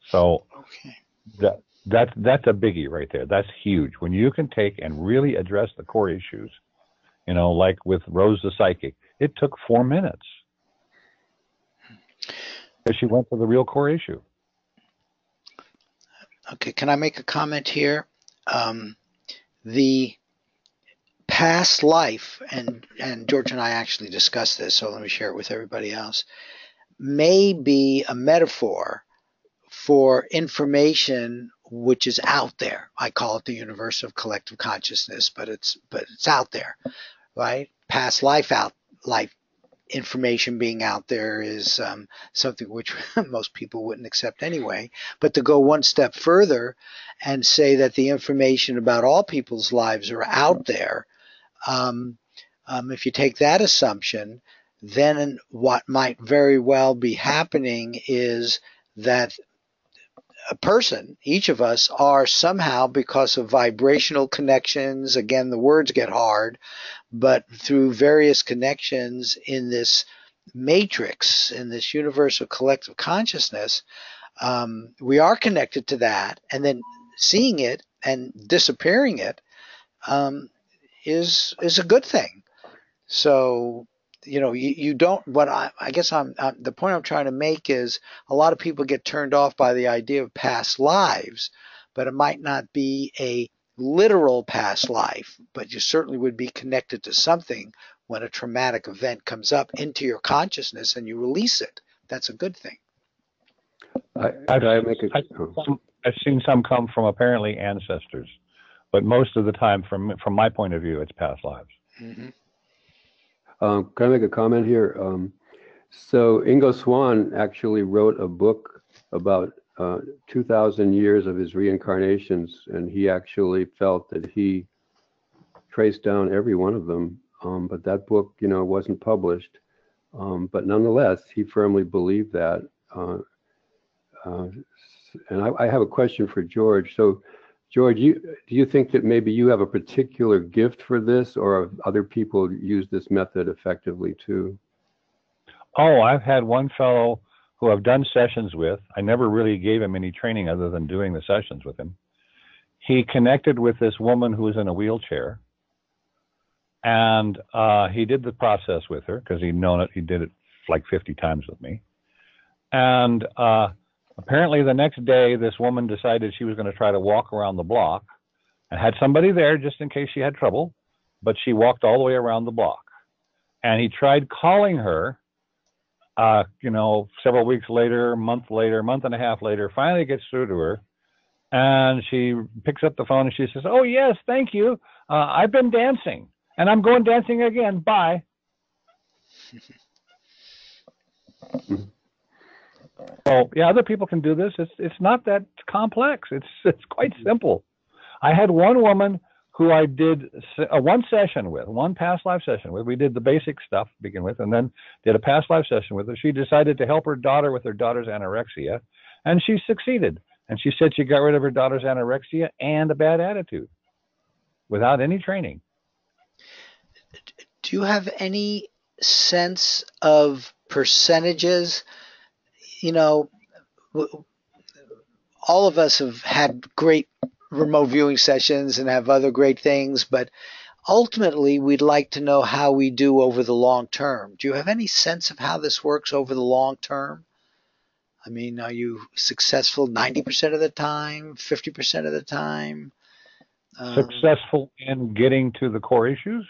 So that's a biggie right there. That's huge. When you can take and really address the core issues, like with Rose the Psychic, it took 4 minutes. Because she went to the real core issue. Okay, can I make a comment here? The past life, and George and I actually discussed this, so let me share it with everybody else, may be a metaphor for information which is out there. I call it the universe of collective consciousness, but it's out there, right? Past life information being out there is something which most people wouldn't accept anyway. But to go one step further and say that the information about all people's lives are out there, if you take that assumption, then what might very well be happening is that a person, each of us, are somehow, because of vibrational connections, again, the words get hard, but through various connections in this matrix, in this universe of collective consciousness, we are connected to that, and then seeing it and disappearing it is a good thing. So, you don't, I guess the point I'm trying to make is a lot of people get turned off by the idea of past lives, but it might not be a literal past life, but you certainly would be connected to something when a traumatic event comes up into your consciousness and you release it. That's a good thing. I've seen some come from apparently ancestors, but most of the time, from my point of view, it's past lives. Mm-hmm. Can I make a comment here? So Ingo Swann actually wrote a book about 2,000 years of his reincarnations, and he actually felt that he traced down every one of them. But that book, wasn't published. But nonetheless, he firmly believed that. And I have a question for George. So, George, do you think that maybe you have a particular gift for this, or other people use this method effectively too? Oh, I've had one fellow who I've done sessions with. I never really gave him any training other than doing the sessions with him. He connected with this woman who was in a wheelchair, and he did the process with her because he'd known it. He did it like 50 times with me. And apparently the next day, this woman decided she was going to try to walk around the block and had somebody there just in case she had trouble, but she walked all the way around the block. And he tried calling her, several weeks later, month and a half later, finally gets through to her. And she picks up the phone and she says, "Oh, yes, thank you. I've been dancing and I'm going dancing again. Bye." So yeah, other people can do this. It's not that complex. It's quite simple. I had one woman who I did one session with, one past life session with. We did the basic stuff to begin with, and then did a past life session with her. She decided to help her daughter with her daughter's anorexia, and she succeeded. And she said she got rid of her daughter's anorexia and a bad attitude without any training. Do you have any sense of percentages? All of us have had great remote viewing sessions and have other great things, but ultimately we'd like to know how we do over the long term. Do you have any sense of how this works over the long term? I mean, are you successful 90% of the time, 50% of the time? Successful in getting to the core issues?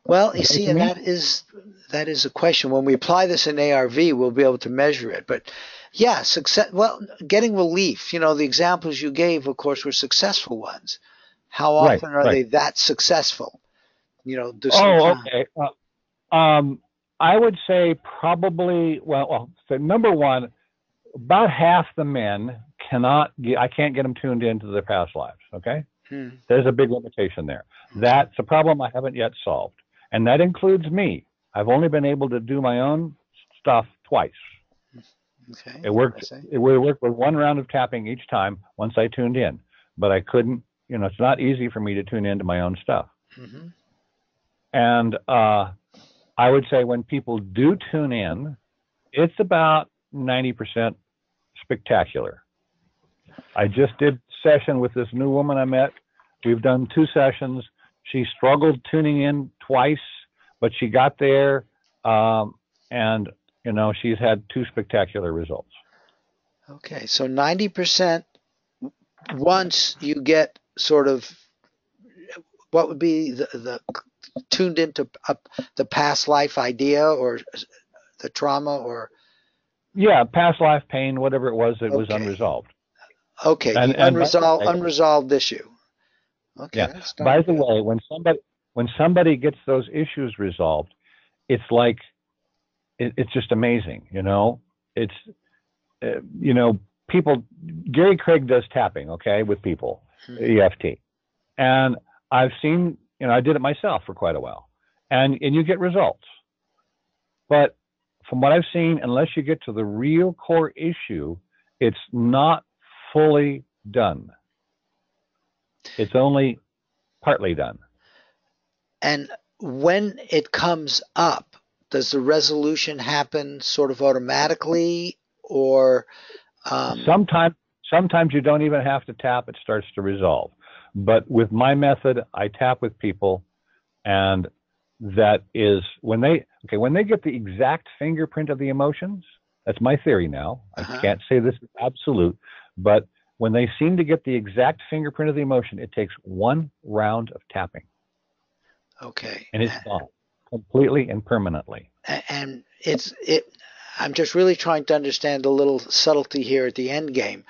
Well, you see, and that is a question. When we apply this in ARV, we'll be able to measure it. But yeah, success. Well, getting relief. The examples you gave, of course, were successful ones. How often are they that successful? Okay. I would say probably. So number one, about half the men I can't get them tuned into their past lives. Okay. There's a big limitation there. That's a problem I haven't yet solved. And that includes me. I've only been able to do my own stuff twice. Okay. It worked with one round of tapping each time once I tuned in. But I couldn't, it's not easy for me to tune into my own stuff. Mm-hmm. And I would say when people do tune in, it's about 90% spectacular. I just did a session with this new woman I met. We've done 2 sessions. She struggled tuning in twice, but she got there, and she's had 2 spectacular results. Okay, so 90% once you get sort of what would be the tuned into the past life idea or the trauma or past life pain, whatever it was that was unresolved. Okay, and unresolved issue. Okay. Yeah. By the way, when somebody gets those issues resolved, it's like it's just amazing. It's people. Gary Craig does tapping, with people, EFT, and I've seen. I did it myself for quite a while, and you get results. But from what I've seen, unless you get to the real core issue, it's not fully done. It's only partly done. And when it comes up, does the resolution happen sort of automatically or? Sometimes you don't even have to tap, it starts to resolve. But with my method, I tap with people, and that is when they get the exact fingerprint of the emotions. That's my theory now. I can't say this is absolute, but when they seem to get the exact fingerprint of the emotion, it takes 1 round of tapping. Okay. And it's gone. completely and permanently. And I'm just really trying to understand a little subtlety here at the end game.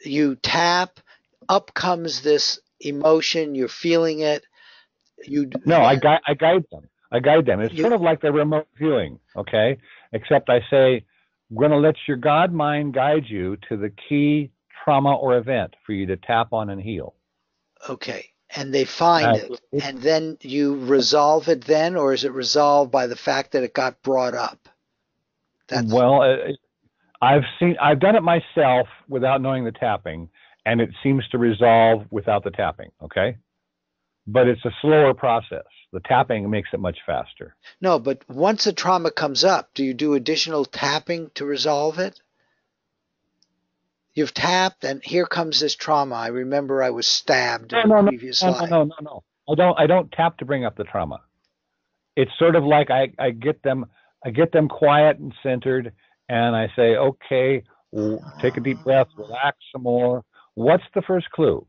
You tap, up comes this emotion, you're feeling it. I guide them. It's sort of like the remote viewing, okay? Except I say, we're going to let your God mind guide you to the key trauma or event for you to tap on and heal. Okay. And they find it. And then you resolve it then, or is it resolved by the fact that it got brought up? I've done it myself without knowing the tapping, and it seems to resolve without the tapping, okay? But it's a slower process. The tapping makes it much faster. No, but once a trauma comes up, do you do additional tapping to resolve it? You've tapped, and here comes this trauma. I remember I was stabbed in a previous life. No. I don't tap to bring up the trauma. It's sort of like I get them quiet and centered, and I say, okay, take a deep breath, relax some more. What's the first clue?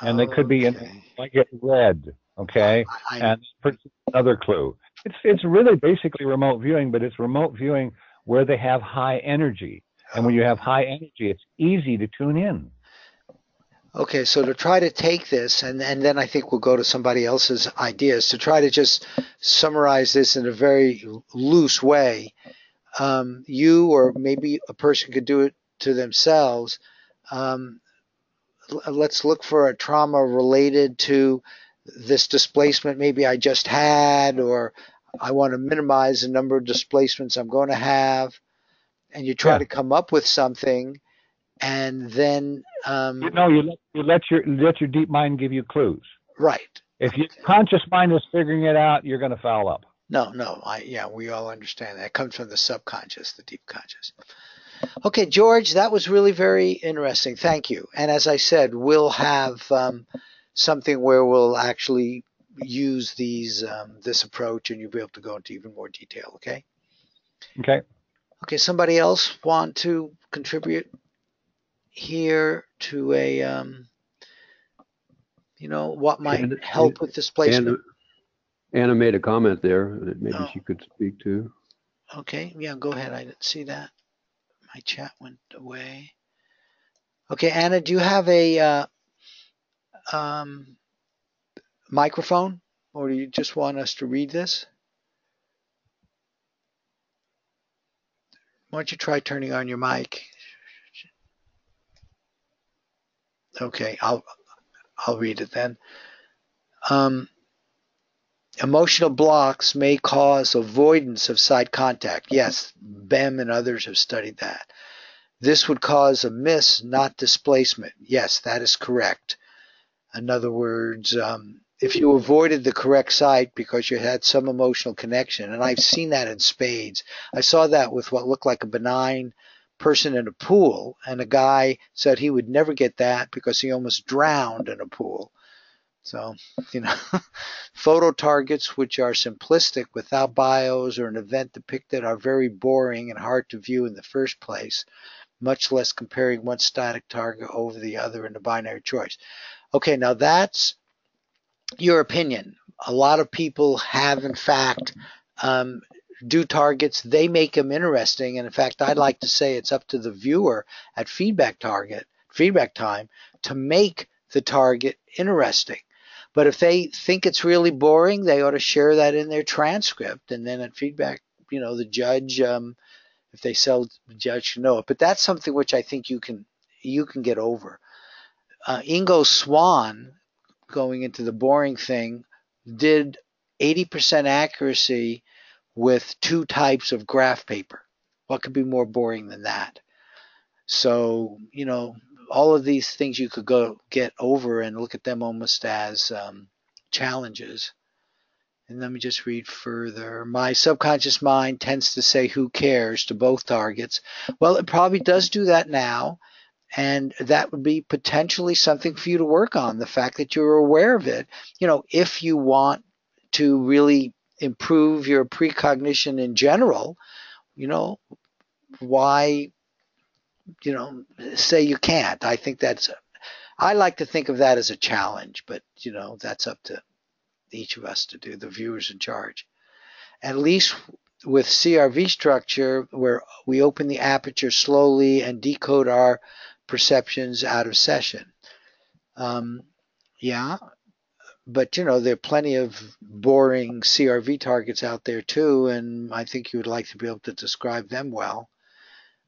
And they could be like it red, okay? And another clue. It's really basically remote viewing, but it's remote viewing where they have high energy. And when you have high energy, it's easy to tune in. Okay, so to try to take this, and then I think we'll go to somebody else's ideas, to try to just summarize this in a very loose way, you or maybe a person could do it to themselves. Let's look for a trauma related to this displacement maybe I just had, or I want to minimize the number of displacements I'm going to have. And you try to come up with something, and then you let your deep mind give you clues. Right. If your conscious mind is figuring it out, you're going to foul up. No, we all understand that. It comes from the subconscious, the deep conscious. Okay, George, that was really very interesting. Thank you. And as I said, we'll have something where we'll actually use this approach, and you'll be able to go into even more detail. Okay. Okay. Okay, somebody else want to contribute here to a, what might help with displacement? Anna made a comment there that maybe she could speak to. Okay, yeah, go ahead. I didn't see that. My chat went away. Okay, Anna, do you have a microphone, or do you just want us to read this? Why don't you try turning on your mic? Okay, I'll read it then. Emotional blocks may cause avoidance of side contact. Yes, Bem and others have studied that. This would cause a miss, not displacement. Yes, that is correct. In other words, if you avoided the correct site because you had some emotional connection, and I've seen that in spades. I saw that with what looked like a benign person in a pool, and a guy said he would never get that because he almost drowned in a pool. So, photo targets which are simplistic without bios or an event depicted are very boring and hard to view in the first place, much less comparing one static target over the other in a binary choice. Okay, now that's your opinion. A lot of people have, in fact, do targets. They make them interesting. And in fact, I'd like to say it's up to the viewer at feedback time to make the target interesting. But if they think it's really boring, they ought to share that in their transcript. And then at feedback, the judge, if they sell, the judge should know it. But that's something which I think you can get over. Ingo Swann, going into the boring thing, did 80% accuracy with 2 types of graph paper. What could be more boring than that? So, all of these things you could go get over and look at them almost as challenges. And let me just read further. My subconscious mind tends to say, who cares, to both targets. Well, it probably does do that now. And that would be potentially something for you to work on, the fact that you're aware of it. If you want to really improve your precognition in general, why, say you can't. I think I like to think of that as a challenge, but, that's up to each of us to do, the viewers in charge. at least with CRV structure, where we open the aperture slowly and decode our perceptions out of session. Yeah, but there are plenty of boring CRV targets out there too, and I think you would like to be able to describe them well.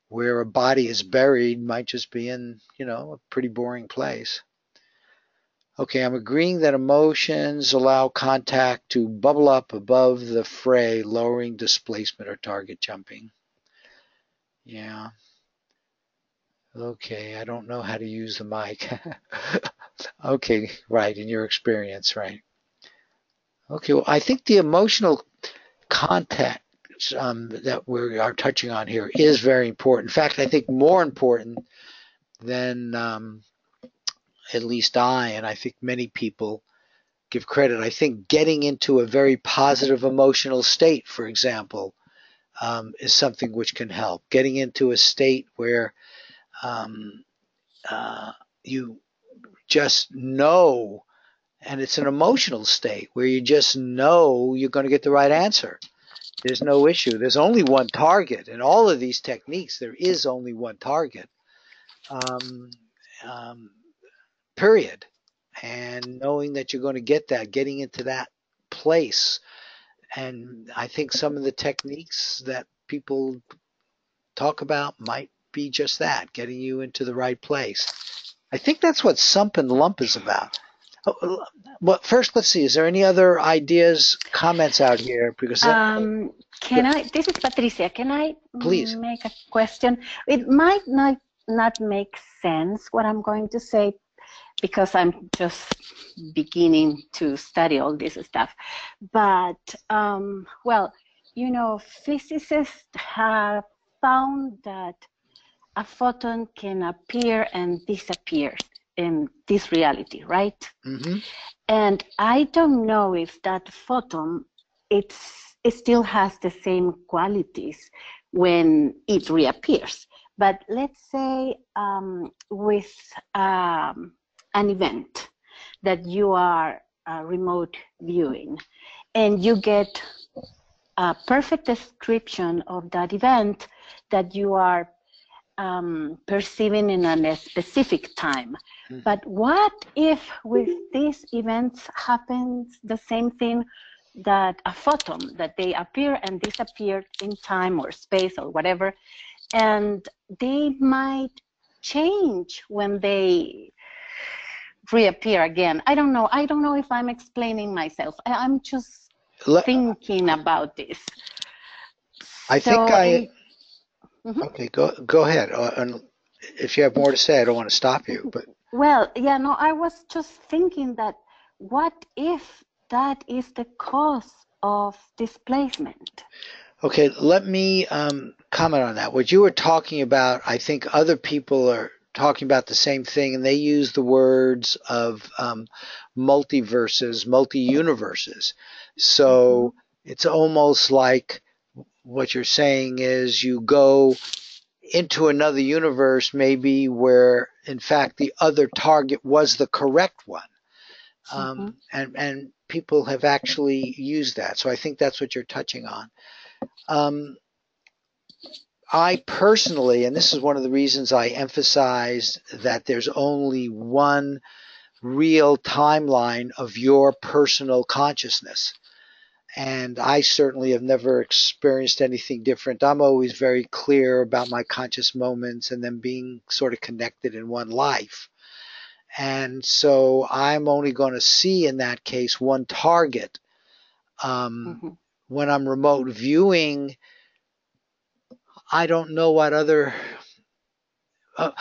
Where a body is buried might just be in, a pretty boring place. Okay, I'm agreeing that emotions allow contact to bubble up above the fray, lowering displacement or target jumping. Yeah. Okay, I don't know how to use the mic. Okay, right, in your experience, right. Okay, well, I think the emotional contact that we are touching on here is very important. In fact, I think more important than at least and I think many people give credit. I think getting into a very positive emotional state, for example, is something which can help. Getting into a state where you just know, and it's an emotional state where you just know you're going to get the right answer. There's no issue. There's only one target. In all of these techniques, there is only one target, period. And knowing that you're going to get that, getting into that place. And I think some of the techniques that people talk about might be just that, getting you into the right place. I think that's what Sump and Lump is about. Well, first, let's see. Is there any other ideas, comments out here? Because this is Patricia. Can I please make a question? It might not make sense what I'm going to say, because I'm just beginning to study all this stuff. But, well, physicists have found that a photon can appear and disappear in this reality, right? Mm-hmm. And I don't know if that photon, it still has the same qualities when it reappears. But let's say with an event that you are remote viewing, and you get a perfect description of that event that you are perceiving in a specific time. Mm-hmm. But what if with these events happens the same thing, that a photon, that they appear and disappear in time or space or whatever, and they might change when they reappear again? I don't know if I'm explaining myself. I'm just thinking about this. Mm-hmm. Okay, go ahead. And if you have more to say, I don't want to stop you. But well, yeah, no, I was just thinking that what if that is the cause of displacement? Okay, let me comment on that. What you were talking about, I think other people are talking about the same thing, and they use the words of multiverses, multi-universes. So it's almost like what you're saying is you go into another universe maybe where, in fact, the other target was the correct one. And people have actually used that. So I think that's what you're touching on. I personally, and this is one of the reasons I emphasized that there's only one real timeline of your personal consciousness. And I certainly have never experienced anything different. I'm always very clear about my conscious moments and them being sort of connected in one life. And so I'm only going to see in that case one target. When I'm remote viewing, I don't know what other...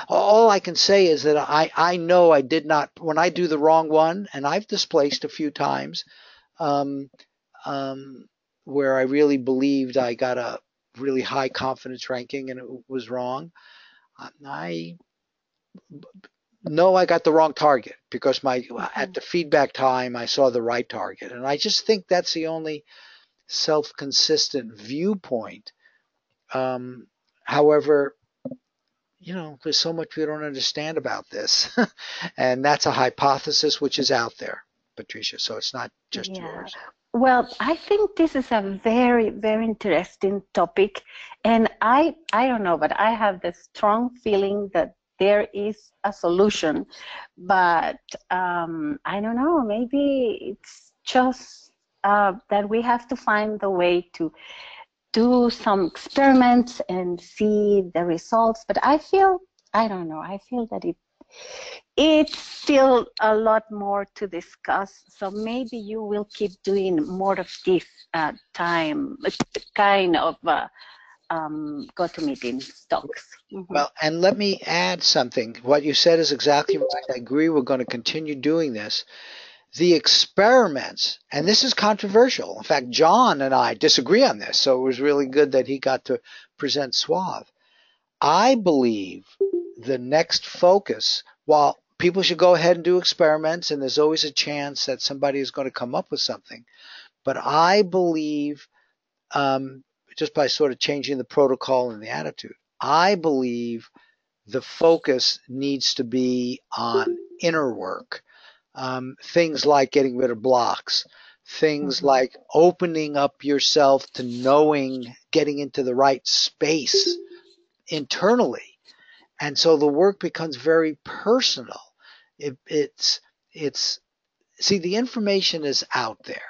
all I can say is that I know I did not... When I do the wrong one, and I've displaced a few times, where I really believed I got a really high confidence ranking and it was wrong, I know I got the wrong target because at the feedback time I saw the right target. And I just think that's the only self-consistent viewpoint. However, there's so much we don't understand about this. And that's a hypothesis which is out there, Patricia, so it's not just yours. Well, I think this is a very, very interesting topic. And I don't know, but I have the strong feeling that there is a solution. But I don't know, maybe it's just that we have to find the way to do some experiments and see the results. But I don't know, I feel that it's still a lot more to discuss. So maybe you will keep doing more of this kind of GoToMeeting talks. Mm-hmm. Well, and let me add something. What you said is exactly right. I agree. We're going to continue doing this. The experiments, and this is controversial. In fact, John and I disagree on this, so it was really good that he got to present SUARV. I believe the next focus, while people should go ahead and do experiments, and there's always a chance that somebody is going to come up with something, but I believe, just by sort of changing the protocol and the attitude, I believe the focus needs to be on inner work. Things like getting rid of blocks, things like opening up yourself to knowing, getting into the right space internally. And so the work becomes very personal. It's see, the information is out there.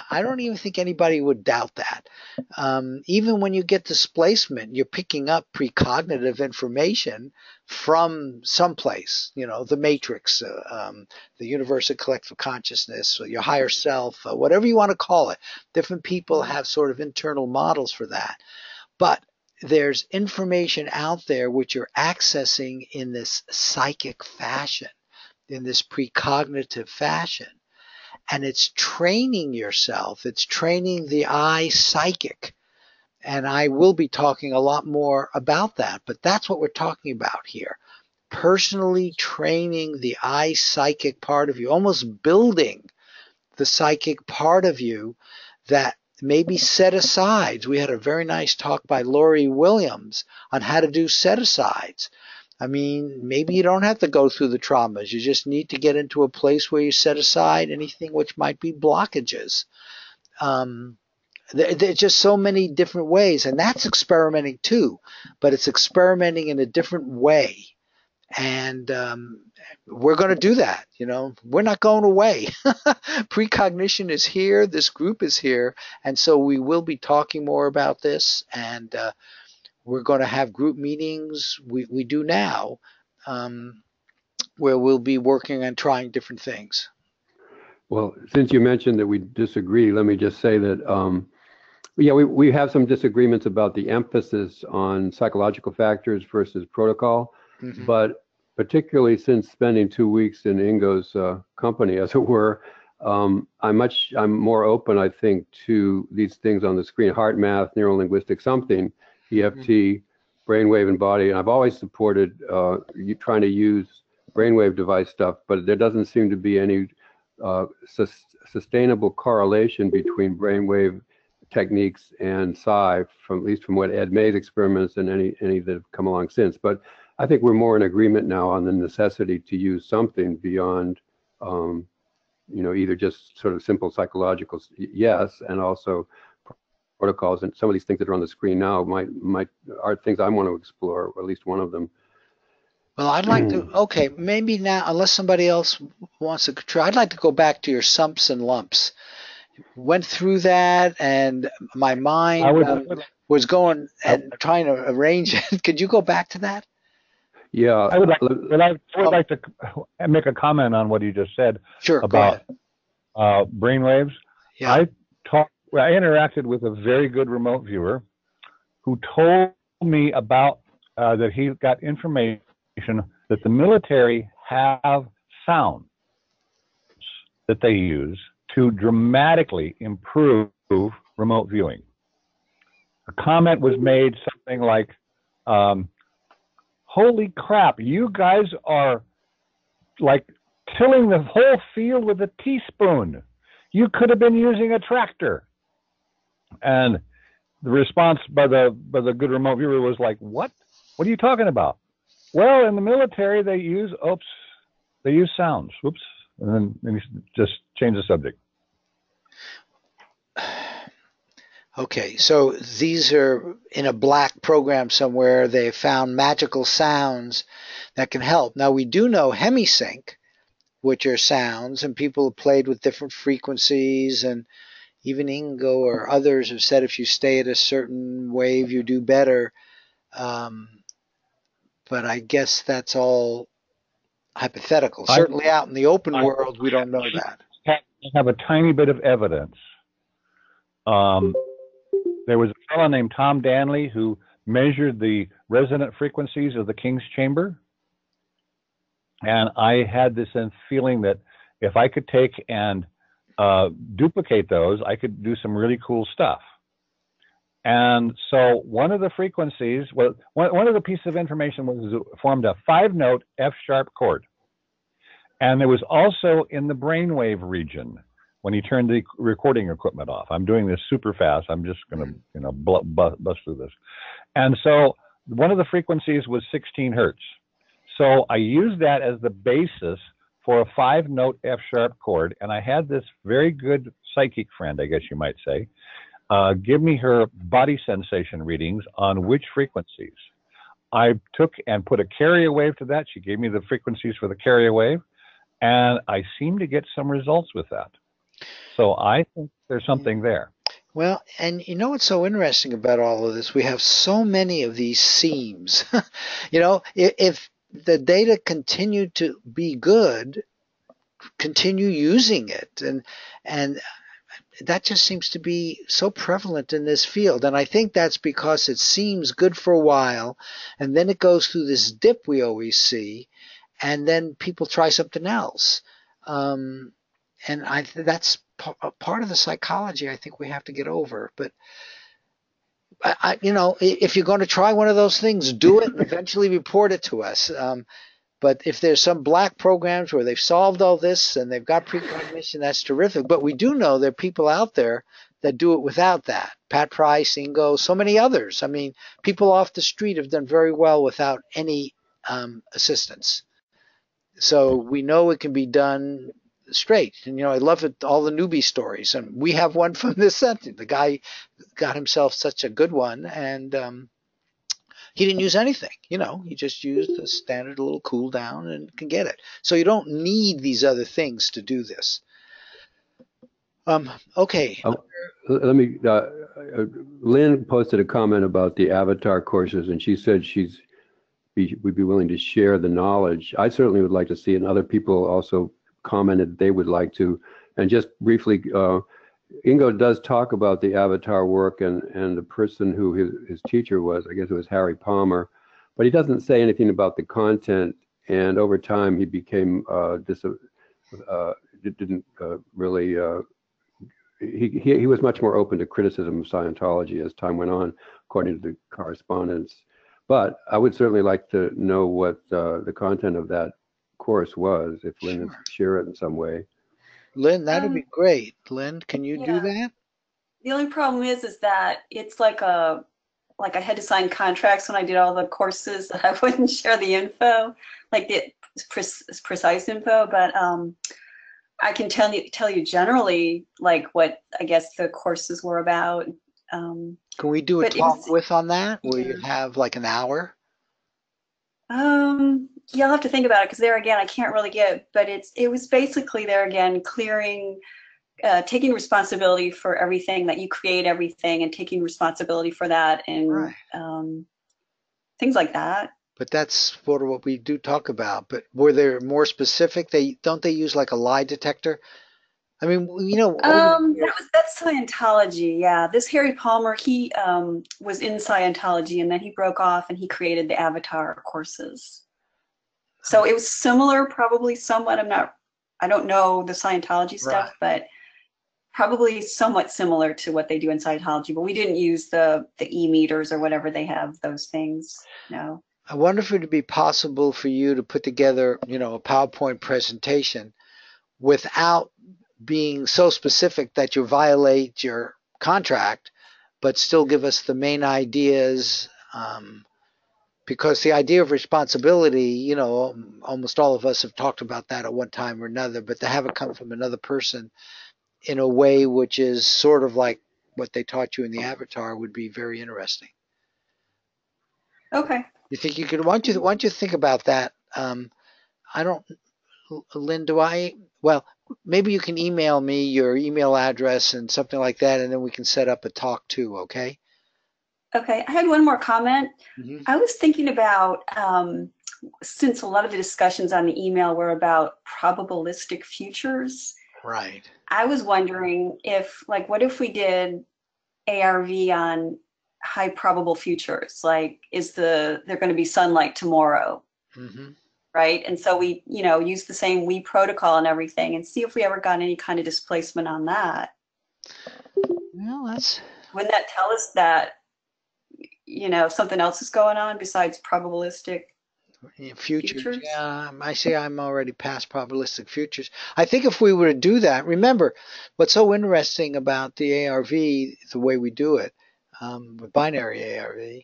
I don't even think anybody would doubt that. Even when you get displacement, you're picking up precognitive information from someplace, the matrix, the universe of collective consciousness, or your higher self, whatever you want to call it. Different people have sort of internal models for that. But there's information out there which you're accessing in this psychic fashion, in this precognitive fashion. And it's training yourself. It's training the I psychic. And I will be talking a lot more about that, but that's what we're talking about here. Personally training the I psychic part of you, almost building the psychic part of you that maybe set-asides. We had a very nice talk by Laurie Williams on how to do set-asides. I mean, maybe you don't have to go through the traumas. You just need to get into a place where you set aside anything which might be blockages. There's just so many different ways, and that's experimenting too, but it's experimenting in a different way. And we're going to do that. We're not going away. Precognition is here. This group is here. And so we will be talking more about this. And we're going to have group meetings. We do now, where we'll be working on trying different things. Well, since you mentioned that we disagree, let me just say that, we have some disagreements about the emphasis on psychological factors versus protocol. Mm-hmm. But particularly since spending 2 weeks in Ingo's company, as it were, I'm more open, I think, to these things on the screen: heart math, neuro-linguistic something, EFT, brainwave and body. And I've always supported trying to use brainwave device stuff, but there doesn't seem to be any sustainable correlation between brainwave techniques and psi, at least from what Ed May's experiments and any that have come along since. But I think we're more in agreement now on the necessity to use something beyond, either just sort of simple psychological yes, and also protocols. And some of these things that are on the screen now are things I want to explore, or at least one of them. Well, I'd like to. Okay, maybe now, unless somebody else wants to try, I'd like to go back to your sumps and lumps. Went through that, and my mind was going and trying to arrange it. Could you go back to that? Yeah, I would like to make a comment on what you just said. Sure, about brainwaves. Yeah. I interacted with a very good remote viewer who told me about that he got information that the military have sounds that they use to dramatically improve remote viewing. A comment was made something like, holy crap, you guys are like tilling the whole field with a teaspoon. You could have been using a tractor. And the response by the good remote viewer was like, what? What are you talking about? Well, in the military, they use sounds. Whoops. And then just change the subject. Okay, so these are in a black program somewhere. They found magical sounds that can help. Now we do know hemisync, which are sounds, and people have played with different frequencies, and even Ingo or others have said if you stay at a certain wave, you do better. But I guess that's all hypothetical. Certainly out in the open world, we don't know that. I have a tiny bit of evidence. There was a fellow named Tom Danley who measured the resonant frequencies of the King's Chamber. And I had this feeling that if I could take and duplicate those, I could do some really cool stuff. And so one of the frequencies, well, one of the pieces of information was formed a 5-note F-sharp chord. And it was also in the brainwave region when he turned the recording equipment off. I'm doing this super fast. I'm just going to bust through this. And so one of the frequencies was 16 hertz. So I used that as the basis for a 5-note F-sharp chord. And I had this very good psychic friend, I guess you might say, give me her body sensation readings on which frequencies. I took and put a carrier wave to that. She gave me the frequencies for the carrier wave, and I seem to get some results with that. So I think there's something there. Well, and you know what's so interesting about all of this? We have so many of these seams. You know, if the data continue to be good, continue using it, and that just seems to be so prevalent in this field. And I think that's because it seems good for a while, and then it goes through this dip we always see, and then people try something else. And that's part of the psychology I think we have to get over. But, you know, if you're going to try one of those things, do it and eventually report it to us. But if there's some black programs where they've solved all this and they've got precognition, that's terrific. But we do know there are people out there that do it without that. Pat Price, Ingo, so many others. I mean, people off the street have done very well without any assistance. So we know it can be done straight. And, you know, I love it, all the newbie stories. And we have one from this sentence. The guy got himself such a good one, and he didn't use anything, you know, he just used the standard little cool down and can get it. So you don't need these other things to do this. Okay. Let me, Lynn posted a comment about the avatar courses, and she said would be willing to share the knowledge. I certainly would like to see, and other people also commented they would like to. And just briefly, Ingo does talk about the avatar work and the person who his teacher was. I guess it was Harry Palmer, but he doesn't say anything about the content. And over time, he became he was much more open to criticism of Scientology as time went on, according to the correspondence. But I would certainly like to know what the content of that course was, if Lynn would share it in some way. Lynn, that would be great. Lynn, can you do that? The only problem is that it's like I had to sign contracts when I did all the courses that I wouldn't share the info, like the precise info. But I can tell you generally, like what I guess the courses were about. Can we do a talk on that where you have like an hour? Yeah, I'll have to think about it, because there again, I can't really get, but it was basically there again, clearing, taking responsibility for everything, that you create everything and taking responsibility for that, and things like that. But that's sort of what we do talk about. But were there more specific? Don't they use like a lie detector? I mean, you know. That's Scientology. Yeah, this Harry Palmer, he was in Scientology, and then he broke off and he created the Avatar courses. So it was similar, probably somewhat. I don't know the Scientology stuff, but probably somewhat similar to what they do in Scientology. But we didn't use the e-meters or whatever they have, those things. No. I wonder if it would be possible for you to put together, you know, a PowerPoint presentation without being so specific that you violate your contract, but still give us the main ideas. Because the idea of responsibility, you know, almost all of us have talked about that at one time or another, but to have it come from another person in a way which is sort of like what they taught you in the avatar would be very interesting. Okay. You think you could? Why don't you think about that? I don't, Lynn. Well, maybe you can email me your email address and something like that, and then we can set up a talk too. Okay. Okay. I had one more comment. Mm-hmm. I was thinking about since a lot of the discussions on the email were about probabilistic futures. Right. I was wondering if, like, what if we did ARV on high probable futures? Like, is there going to be sunlight tomorrow? Mm-hmm. Right? And so we, use the same we protocol and everything and see if we ever got any kind of displacement on that. Well, wouldn't that tell us that, something else is going on besides probabilistic futures? Yeah, I say I'm already past probabilistic futures. I think if we were to do that, remember, what's so interesting about the ARV, the way we do it, with binary ARV,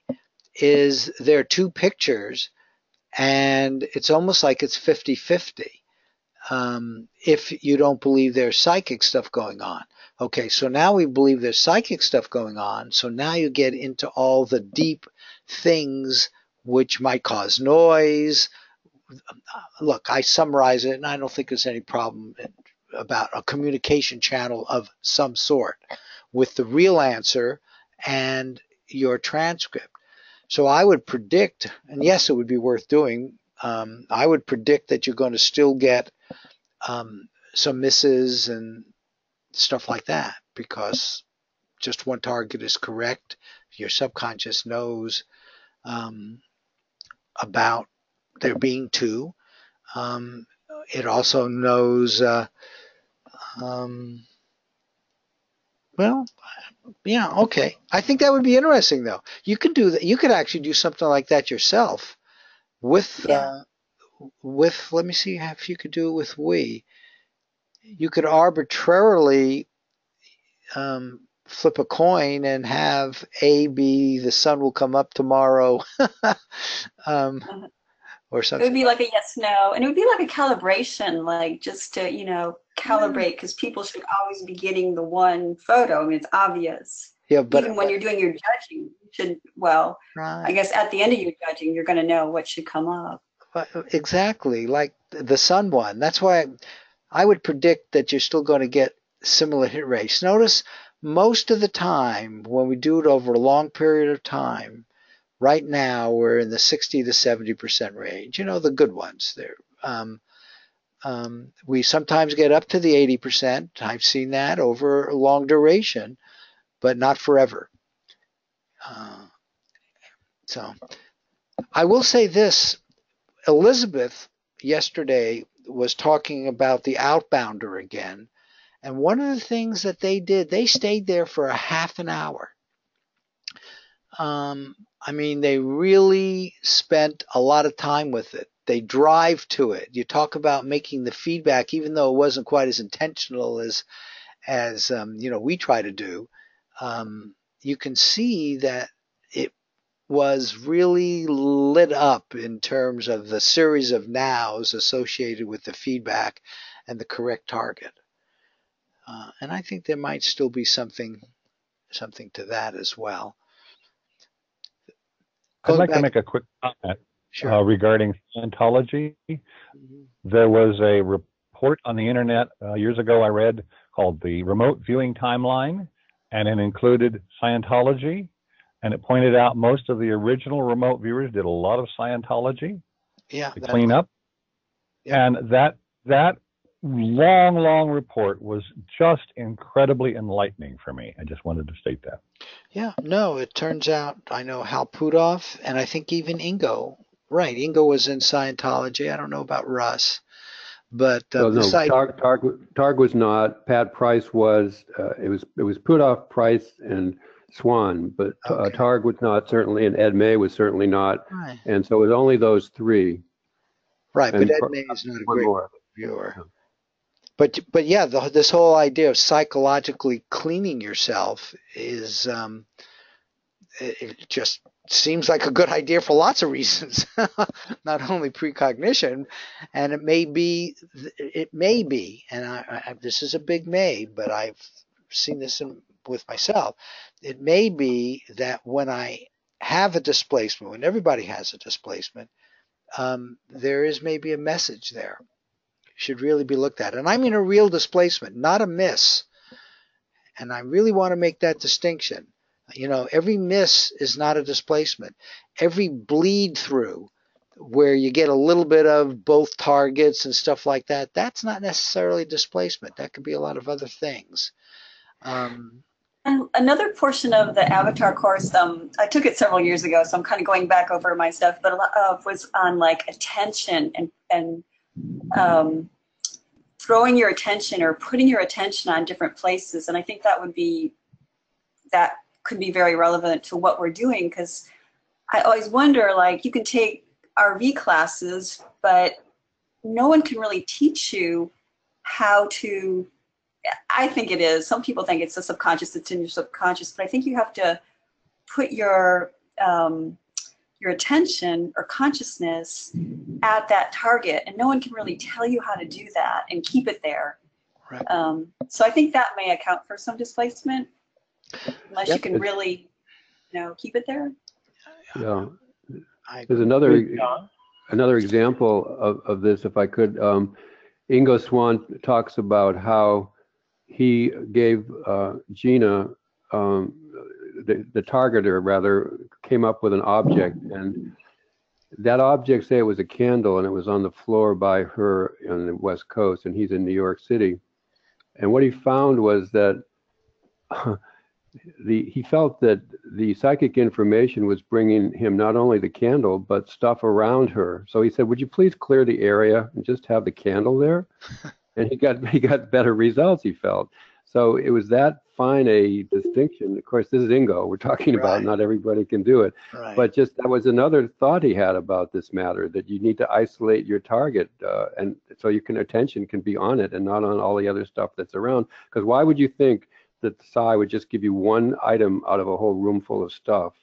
is there are two pictures, and it's almost like it's 50-50. If you don't believe there's psychic stuff going on. Okay, so now we believe there's psychic stuff going on, so now you get into all the deep things which might cause noise. Look, I summarize it, and I don't think there's any problem about a communication channel of some sort with the real answer and your transcript. So I would predict, and yes, it would be worth doing, I would predict that you're going to still get some misses and stuff like that, because just one target is correct. Your subconscious knows about there being two. It also knows, well, yeah, okay. I think that would be interesting, though. You could do that. You could actually do something like that yourself with, let me see if you could do it with we. You could arbitrarily flip a coin and have A be the sun will come up tomorrow, or something. It would be like a yes, no, and it would be like a calibration, like just to, calibrate, because people should always be getting the one photo. I mean, it's obvious. Yeah, but even when you're doing your judging, you should, right. I guess at the end of your judging, you're going to know what should come up. Exactly, like the sun one. That's why I would predict that you're still going to get similar hit rates. Notice most of the time when we do it over a long period of time, right now we're in the 60 to 70% range. The good ones there. We sometimes get up to the 80%. I've seen that over a long duration, but not forever. So I will say this. Elizabeth yesterday was talking about the outbounder again. And one of the things that they did, they stayed there for a half an hour. I mean, they really spent a lot of time with it. They drive to it. You talk about making the feedback, even though it wasn't quite as intentional as we try to do. You can see that it was really lit up in terms of the series of nows associated with the feedback and the correct target. And I think there might still be something to that as well. I'd like to make a quick comment regarding Scientology. Mm-hmm. There was a report on the internet years ago I read called the Remote Viewing Timeline, and it included Scientology, and it pointed out most of the original remote viewers did a lot of Scientology to clean up. Yeah. And that long report was just incredibly enlightening for me. I just wanted to state that. Yeah, no, it turns out I know Hal Puthoff, and I think even Ingo. Right, Ingo was in Scientology. I don't know about Russ, but Targ was not. Pat Price was. It was Puthoff, Price, and Swann, but Targ was not certainly, and Ed May was certainly not. Right. And so it was only those three. Right, but Ed May is not a great viewer. Yeah. But yeah, this whole idea of psychologically cleaning yourself is it just seems like a good idea for lots of reasons, not only precognition, and it may be, and I this is a big may, but I've seen this in with myself. It may be that when I have a displacement, when everybody has a displacement, there is maybe a message there. Should really be looked at. And I mean a real displacement, not a miss. And I really want to make that distinction. You know, every miss is not a displacement. Every bleed through where you get a little bit of both targets and stuff like that, that's not necessarily displacement. That could be a lot of other things. And another portion of the Avatar course, I took it several years ago, so I'm kind of going back over my stuff, but a lot of was on like attention and throwing your attention or putting your attention on different places. And I think that could be very relevant to what we're doing, because I always wonder, like, you can take RV classes, but no one can really teach you how to, I think it is, some people think it's the subconscious, it's in your subconscious, but I think you have to put your attention or consciousness at that target, and no one can really tell you how to do that and keep it there. Right. So I think that may account for some displacement, unless you can really, keep it there. Yeah. There's another example of this, if I could. Ingo Swann talks about how he gave Gina, the targeter rather, came up with an object, and that object, say it was a candle, and it was on the floor by her on the West Coast, and he's in New York City. And what he found was that he felt that the psychic information was bringing him not only the candle, but stuff around her. So he said, would you please clear the area and just have the candle there? And he got better results, he felt. So it was that fine a distinction. Of course, this is Ingo we're talking about. Not everybody can do it. Right. But just that was another thought he had about this matter, that you need to isolate your target, and so attention can be on it and not on all the other stuff that's around. Because why would you think that the psi would just give you one item out of a whole room full of stuff?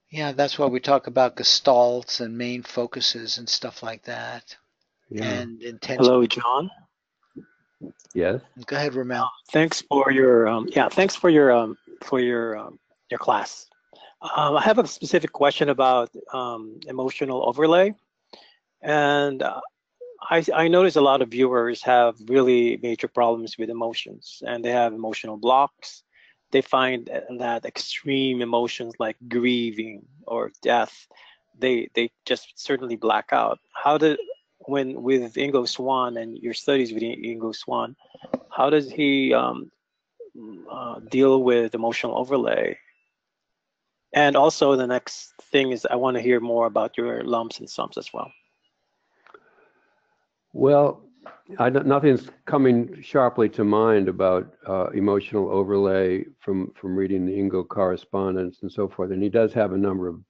Yeah, that's why we talk about gestalts and main focuses and stuff like that. Yeah. And intention. Hello, John. Yes. Go ahead, Ramel. Thanks for your your class. I have a specific question about emotional overlay, and I notice a lot of viewers have really major problems with emotions, and they have emotional blocks. They find that extreme emotions like grieving or death, they just certainly black out. With Ingo Swann and your studies with Ingo Swann, how does he deal with emotional overlay? And also the next thing is I want to hear more about your lumps and sums as well. Well, nothing's coming sharply to mind about emotional overlay from reading the Ingo correspondence and so forth. And he does have a number of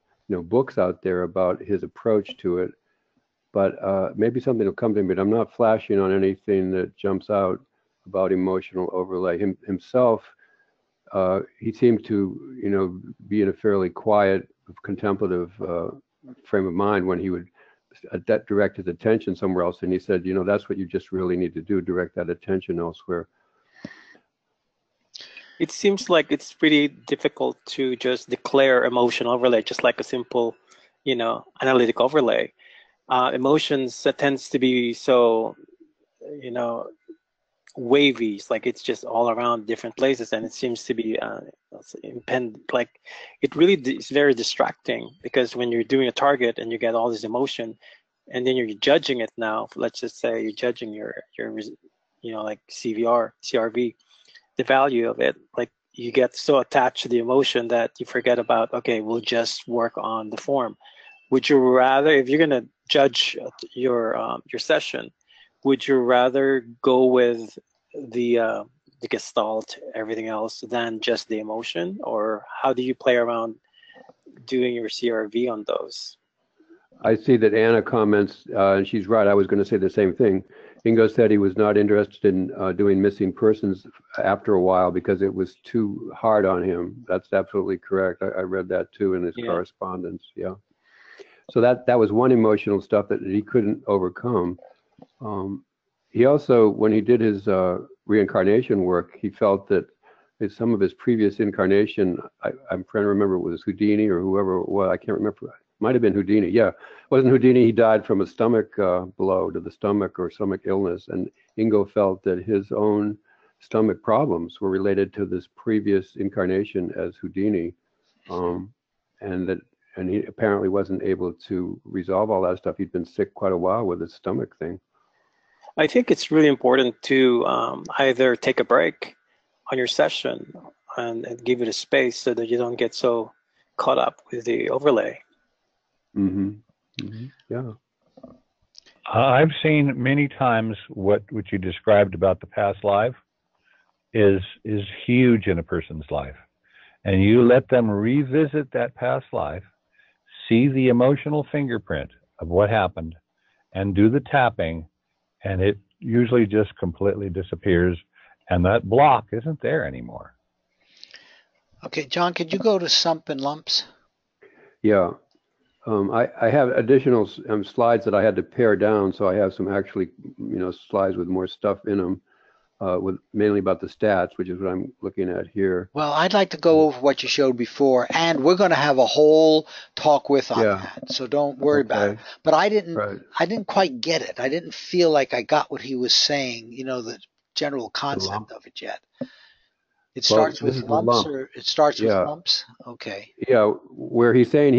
books out there about his approach to it. But maybe something will come to me, but I'm not flashing on anything that jumps out about emotional overlay. Himself, he seemed to, be in a fairly quiet, contemplative frame of mind when he would direct his attention somewhere else. And he said, that's what you just really need to do, direct that attention elsewhere. It seems like it's pretty difficult to just declare emotional overlay, just like a simple, analytic overlay. Emotions tends to be so, wavy. It's like it's just all around different places, and it seems to be like it really is very distracting, because when you're doing a target and you get all this emotion, and then you're judging it now. Let's just say you're judging your like CRV, the value of it. Like you get so attached to the emotion that you forget about, okay, we'll just work on the form. Would you rather, if you're gonna judge your session, would you rather go with the gestalt, everything else, than just the emotion? Or how do you play around doing your CRV on those? I see that Anna comments, and she's right. I was going to say the same thing. Ingo said he was not interested in doing missing persons after a while because it was too hard on him. That's absolutely correct. I read that too in his correspondence. Yeah. So that was one emotional stuff that he couldn't overcome. He also, when he did his reincarnation work, he felt that some of his previous incarnation. I'm trying to remember, it was Houdini or whoever it was. I can't remember. Might have been Houdini. Yeah, it wasn't Houdini. He died from a stomach blow to the stomach or stomach illness, and Ingo felt that his own stomach problems were related to this previous incarnation as Houdini, and he apparently wasn't able to resolve all that stuff. He'd been sick quite a while with his stomach thing. I think it's really important to either take a break on your session and give it a space so that you don't get so caught up with the overlay. Mm-hmm. Mm-hmm. Yeah. I've seen many times what you described about the past life is huge in a person's life. And you let them revisit that past life, see the emotional fingerprint of what happened, and do the tapping, and it usually just completely disappears, and that block isn't there anymore. Okay, John, could you go to sump and lumps? Yeah. I have additional slides that I had to pare down, so I have some actually, slides with more stuff in them, with mainly about the stats, which is what I'm looking at here. Well, I'd like to go over what you showed before, and we're going to have a whole talk on that, so don't worry about it. But I didn't quite get it. I didn't feel like I got what he was saying, the general concept of it yet. It starts with lumps, or it starts with lumps? Okay. Yeah, where he's saying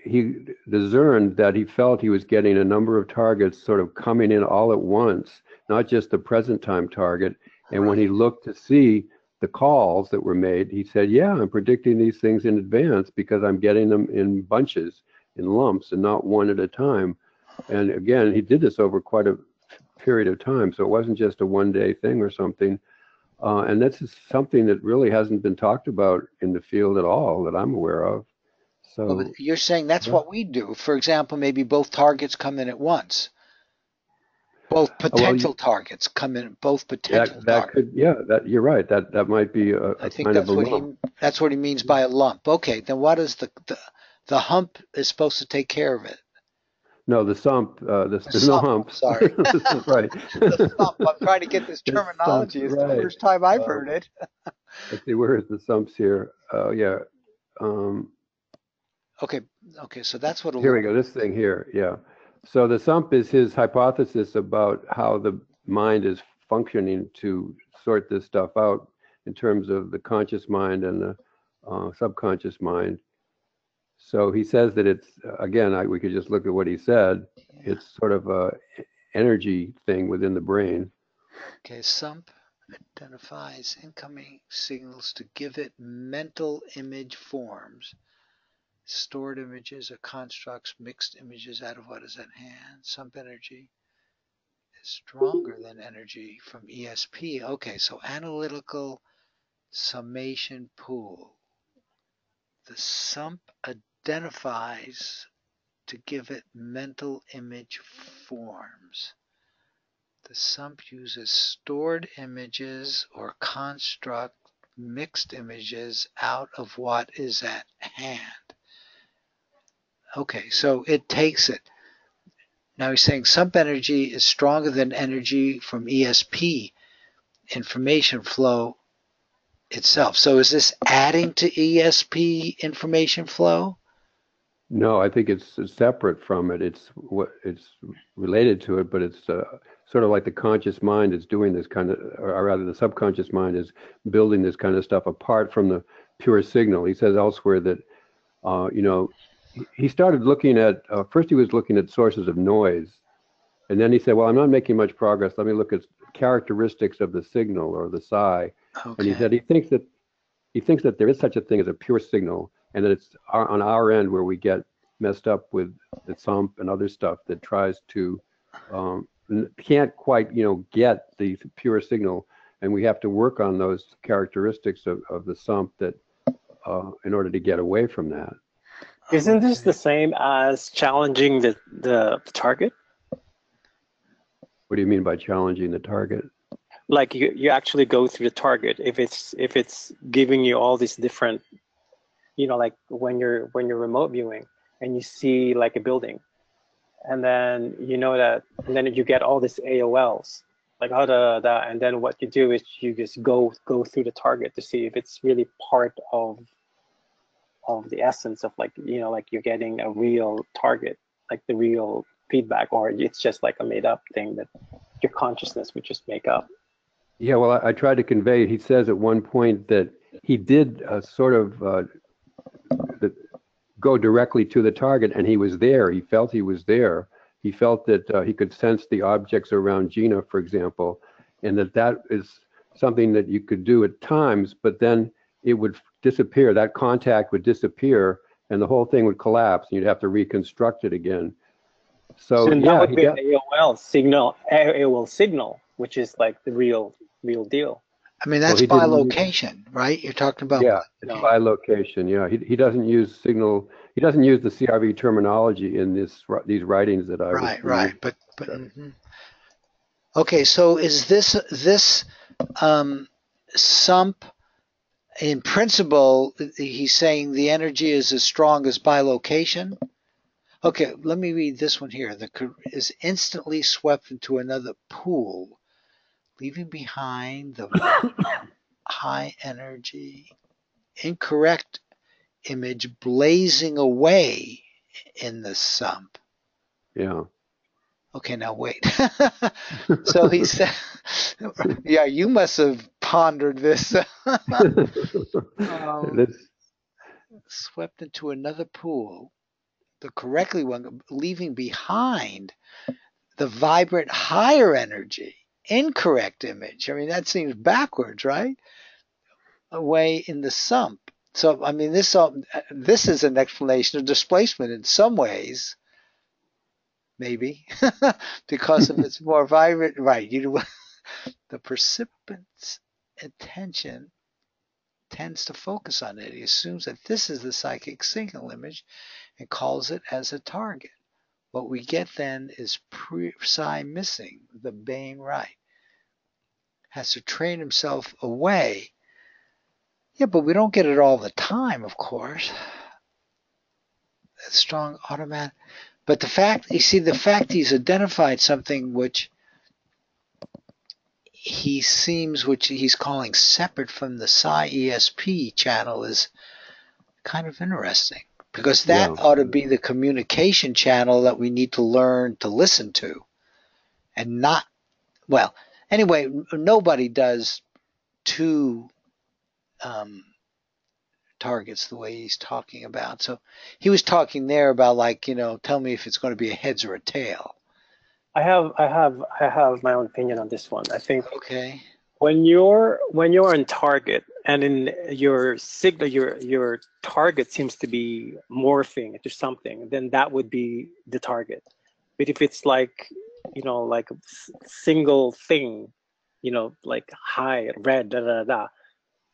he discerned that he felt he was getting a number of targets sort of coming in all at once, not just the present time target. And when he looked to see the calls that were made, he said, yeah, I'm predicting these things in advance because I'm getting them in bunches, in lumps, and not one at a time. And again, he did this over quite a period of time. So it wasn't just a one-day thing or something. And this is something that really hasn't been talked about in the field at all that I'm aware of. So well, you're saying that's what we do. For example, maybe both targets come in at once. Both potential targets come in. Both potential targets. You're right. That might be I think that's what he means by a lump. Okay, then what is the hump is supposed to take care of it? No, the sump. There's no hump. Sorry. Right. The sump. I'm trying to get this terminology. It's the first time I've heard it. Let's see, where is the sumps here? Yeah. Okay. So that's what. Here we go. This thing here. Yeah. So the sump is his hypothesis about how the mind is functioning to sort this stuff out in terms of the conscious mind and the subconscious mind. So he says that it's, again, we could just look at what he said. It's sort of a energy thing within the brain. Okay, sump identifies incoming signals to give it mental image forms. Stored images or constructs, mixed images out of what is at hand. Sump energy is stronger than energy from ESP. Okay, so analytical summation pool. The sump identifies to give it mental image forms. The sump uses stored images or construct mixed images out of what is at hand. Okay, so it takes it. Now he's saying sump energy is stronger than energy from ESP, information flow itself. So is this adding to ESP information flow? No, I think it's separate from it. It's related to it, but it's sort of like the conscious mind is doing this kind of, or rather the subconscious mind is building this kind of stuff apart from the pure signal. He says elsewhere that, he started looking at, first he was looking at sources of noise. And then he said, well, I'm not making much progress. Let me look at characteristics of the signal or the psi. Okay. And he said he thinks that there is such a thing as a pure signal, and that it's on our end where we get messed up with the sump and other stuff that tries to, can't quite, get the pure signal. And we have to work on those characteristics of the sump that, in order to get away from that. Isn't this the same as challenging the target? What do you mean by challenging the target? Like you actually go through the target. If it's giving you all these different, like when you're remote viewing and you see like a building, and then and then you get all these AOLs, like how the and then what you do is you just go through the target to see if it's really part of the essence of, like, you know, like you're getting a real target, like the real feedback, or it's just like a made up thing that your consciousness would just make up. Yeah, well, I tried to convey, he says at one point that he did sort of go directly to the target, and he was there. He felt he was there. He felt that he could sense the objects around Gina, for example, and that is something that you could do at times, but then it would disappear. That contact would disappear, and the whole thing would collapse, and you'd have to reconstruct it again. So yeah, that would be an AOL signal, which is like the real deal. I mean, that's by location, right? You're talking about. Yeah, it's by location. Yeah, he doesn't use signal. He doesn't use the CRV terminology in these writings that I right. But okay. So is this SUMP in principle? He's saying the energy is as strong as by location. Okay, let me read this one here. The is instantly swept into another pool, leaving behind the high energy, incorrect image blazing away in the SUMP. Yeah. Okay, now wait. So he said, yeah, you must have pondered this. Swept into another pool, the correctly one, leaving behind the vibrant higher energy, incorrect image. I mean, that seems backwards, right? Away in the SUMP. So, I mean, this is an explanation of displacement in some ways, maybe, because of its more vibrant, right? The participant's attention tends to focus on it. He assumes that this is the psychic signal image and calls it as a target. What we get then is psi missing, the baying right. Has to train himself away. Yeah, but we don't get it all the time, of course. That strong automatic. But the fact he's identified something which he's calling separate from the psi ESP channel is kind of interesting. Because that ought to be the communication channel that we need to learn to listen to. And not, well, anyway, nobody does two targets the way he's talking about. So he was talking there about, like, you know, tell me if it's going to be a heads or a tail. I have my own opinion on this one. I think okay. When you're on target and in your signal, your target seems to be morphing into something, then that would be the target. But if it's like, you know, like a single thing, you know, like high, red,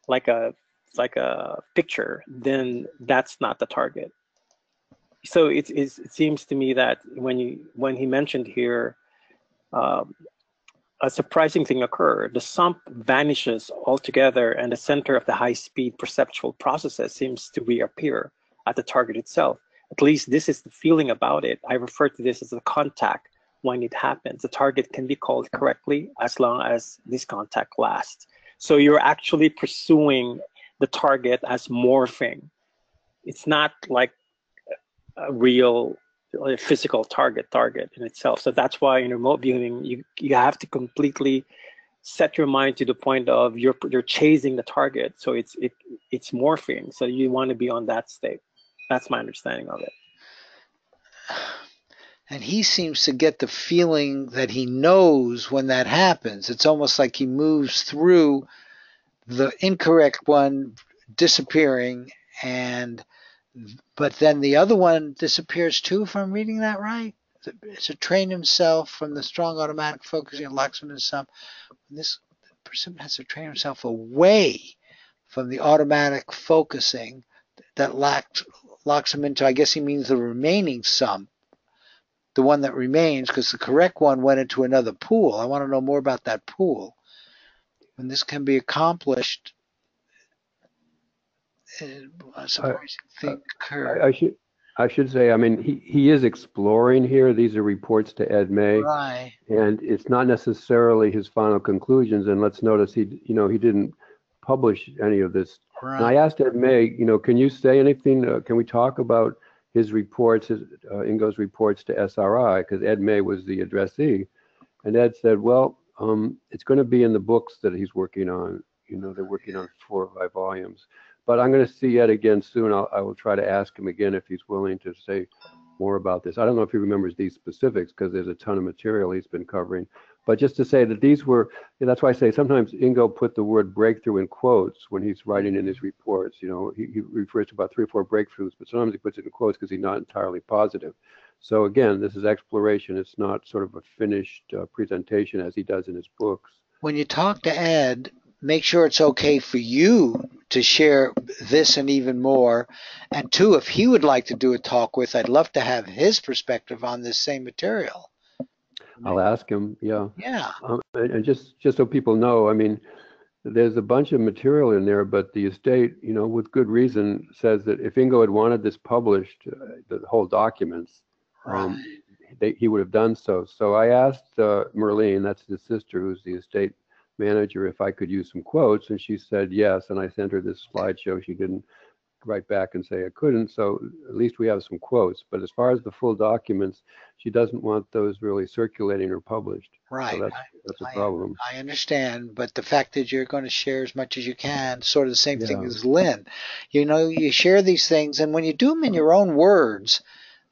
like a picture, then that's not the target. So it seems to me that when he mentioned here, a surprising thing occurred. The SUMP vanishes altogether, and the center of the high-speed perceptual processes seems to reappear at the target itself. At least this is the feeling about it. I refer to this as a contact when it happens. The target can be called correctly as long as this contact lasts. So you're actually pursuing the target as morphing. It's not like a real physical target in itself. So that's why in remote viewing, you have to completely set your mind to the point of you're chasing the target. So it's morphing. So you want to be on that state. That's my understanding of it. And he seems to get the feeling that he knows when that happens. It's almost like he moves through the incorrect one disappearing, but then the other one disappears too, if I'm reading that right. To train himself from the strong automatic focusing and locks him in some. This person has to train himself away from the automatic focusing that locks him into, I guess he means the remaining sum, the one that remains, because the correct one went into another pool. I want to know more about that pool. When this can be accomplished, a surprising thing occurred. I should say, I mean, he is exploring here. These are reports to Ed May, Right. and it's not necessarily his final conclusions. And let's notice he didn't publish any of this. Right. And I asked Ed May, can you say anything? Can we talk about his reports, Ingo's reports to SRI? Because Ed May was the addressee, and Ed said, well, it's going to be in the books that he's working on. They're working on 4 or 5 volumes. But I'm going to see Ed again soon. I will try to ask him again if he's willing to say more about this. I don't know if he remembers these specifics because there's a ton of material he's been covering. But just to say that these were, that's why I say sometimes Ingo put the word breakthrough in quotes when he's writing in his reports. He refers to about 3 or 4 breakthroughs, but sometimes he puts it in quotes because he's not entirely positive. So again, this is exploration. It's not sort of a finished presentation as he does in his books. When you talk to Ed, make sure it's okay for you to share this and even more. And 2, if he would like to do a talk with, I'd love to have his perspective on this same material. I'll ask him. Yeah. Yeah. And just so people know, I mean, there's a bunch of material in there, but the estate, with good reason, says that if Ingo had wanted this published, the whole documents, right. He would have done so. So I asked Merlene, that's his sister, who's the estate manager, if I could use some quotes, and she said yes. And I sent her this slideshow. She didn't write back and say I couldn't, so at least we have some quotes. But as far as the full documents, she doesn't want those really circulating or published. Right. So that's a problem. I understand, but the fact that you're going to share as much as you can, sort of the same thing as Lynn. You share these things, and when you do them in your own words,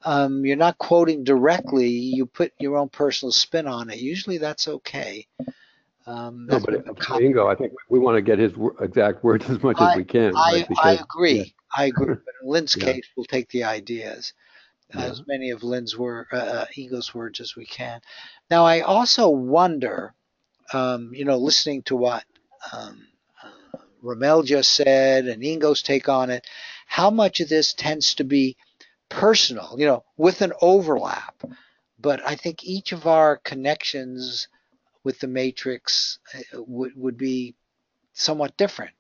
you're not quoting directly, you put your own personal spin on it. Usually that's okay. No, but Ingo, I think we want to get his exact words as much as we can. I agree. Yeah. I agree. But in Lynn's case, we'll take the ideas, as many of Ingo's words as we can. Now, I also wonder, listening to what Ramel just said and Ingo's take on it, how much of this tends to be personal, with an overlap. But I think each of our connections with the matrix would be somewhat different,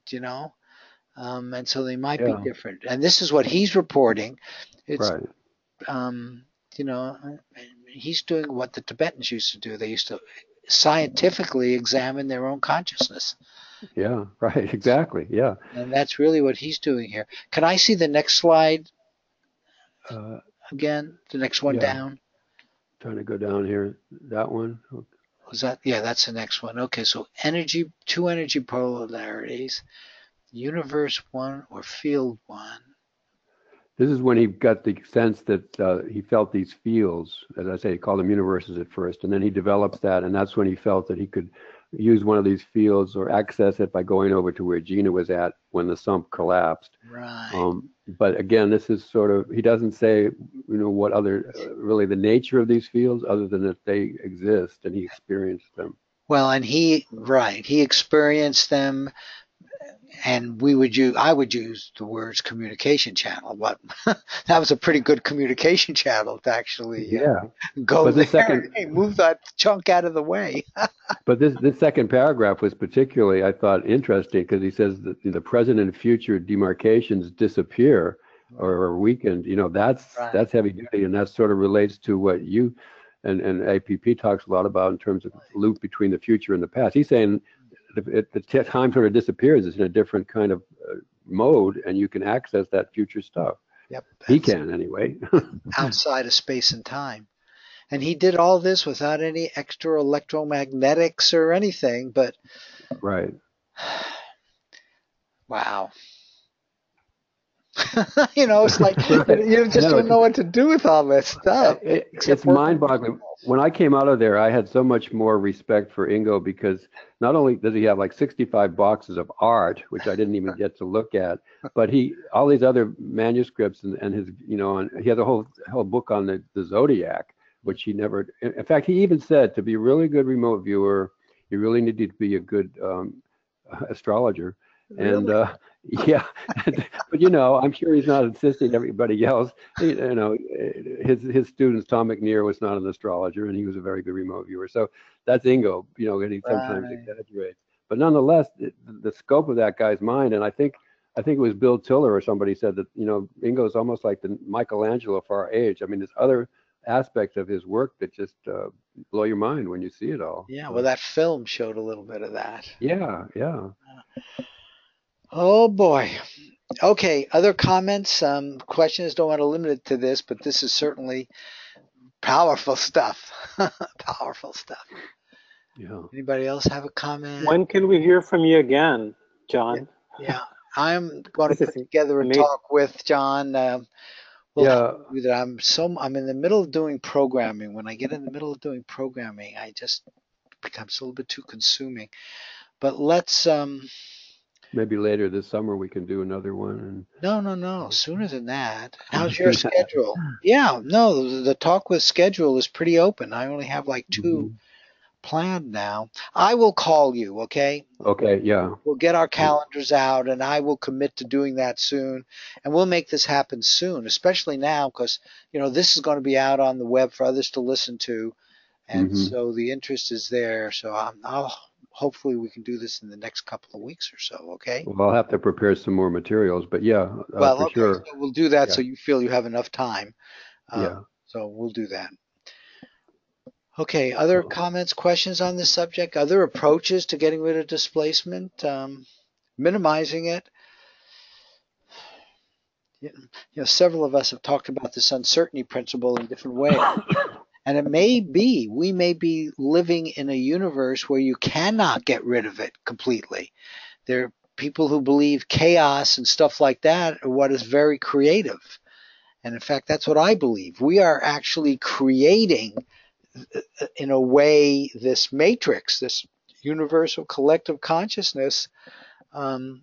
and so they might be different. And this is what he's reporting. It's, he's doing what the Tibetans used to do. They used to scientifically examine their own consciousness. Yeah, right, exactly, yeah. And that's really what he's doing here. Can I see the next slide again? The next one down? Trying to go down here. That one? Okay. Was that? Yeah, that's the next one. Okay, so 2 energy polarities, universe 1 or field 1. This is when he got the sense that he felt these fields, as I say, he called them universes at first, and then he develops that, and that's when he felt that he could use one of these fields or access it by going over to where Gina was at when the sump collapsed. Right. But again, this is sort of, he doesn't say, what other, really the nature of these fields other than that they exist and he experienced them. Well, and he experienced them, and I would use the words communication channel, but that was a pretty good communication channel to actually go there. Hey, move that chunk out of the way. But this second paragraph was particularly, I thought, interesting because he says that the present and future demarcations disappear or are weakened. That's heavy duty, and that sort of relates to what you and APP talks a lot about in terms of loop between the future and the past. He's saying the time sort of disappears. It's in a different kind of mode, and you can access that future stuff. Yep. He can anyway. Outside of space and time. And he did all this without any extra electromagnetics or anything, but... Right. Wow. It's like you just don't know what to do with all that stuff. It's mind-boggling. When I came out of there, I had so much more respect for Ingo because not only does he have like 65 boxes of art, which I didn't even get to look at, but all these other manuscripts and his, he has a whole book on the zodiac, which he never. In fact, he even said to be a really good remote viewer, you really needed to be a good astrologer. And really? But I'm sure he's not insisting everybody else. His students, Tom McNear was not an astrologer, and he was a very good remote viewer. So that's Ingo, and he sometimes exaggerates. But nonetheless, the scope of that guy's mind, and I think I think it was Bill Tiller or somebody said that, Ingo's almost like the Michelangelo for our age. I mean, there's other aspects of his work that just blow your mind when you see it all. Yeah, well, that film showed a little bit of that. Yeah. Oh boy. Okay, other comments, questions? Don't want to limit it to this, but this is certainly powerful stuff. Powerful stuff. Yeah. Anybody else have a comment? When can we hear from you again, John? Yeah. I'm going to put together a talk with John. I'm in the middle of doing programming. When I get in the middle of doing programming, I just becomes a little bit too consuming. But let's maybe later this summer we can do another one. No. Sooner than that. How's your schedule? Yeah, no, the talk with schedule is pretty open. I only have like 2 planned now. I will call you, okay? Okay, yeah. We'll get our calendars out, and I will commit to doing that soon. And we'll make this happen soon, especially now because, this is going to be out on the web for others to listen to. And so the interest is there. So hopefully we can do this in the next couple of weeks or so, okay? Well, I'll have to prepare some more materials, but yeah, for sure. So we'll do that so you feel you have enough time. Yeah. So we'll do that. Okay, other comments, questions on this subject? Other approaches to getting rid of displacement? Minimizing it? Several of us have talked about this uncertainty principle in different ways. And we may be living in a universe where you cannot get rid of it completely. There are people who believe chaos and stuff like that are what is very creative. And in fact, that's what I believe. We are actually creating, in a way, this matrix, this universal collective consciousness in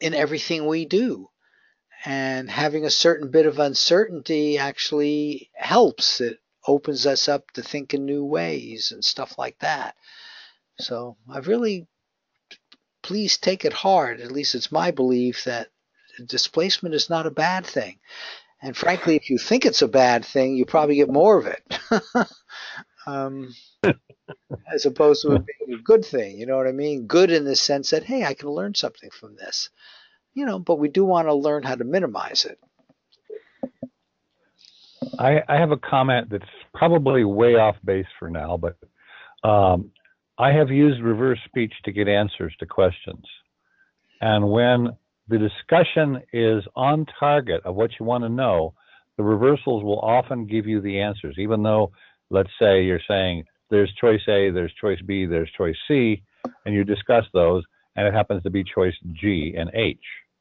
everything we do. And having a certain bit of uncertainty actually helps. It opens us up to think in new ways and stuff like that. So please take it hard. At least it's my belief that displacement is not a bad thing. And frankly, if you think it's a bad thing, you probably get more of it. As opposed to it being a good thing. You know what I mean? Good in the sense that, hey, I can learn something from this. But we do want to learn how to minimize it. I have a comment that's probably way off base for now, but I have used reverse speech to get answers to questions. And when the discussion is on target of what you want to know, the reversals will often give you the answers, even though, let's say you're saying there's choice A, there's choice B, there's choice C, and you discuss those, and it happens to be choice G and H.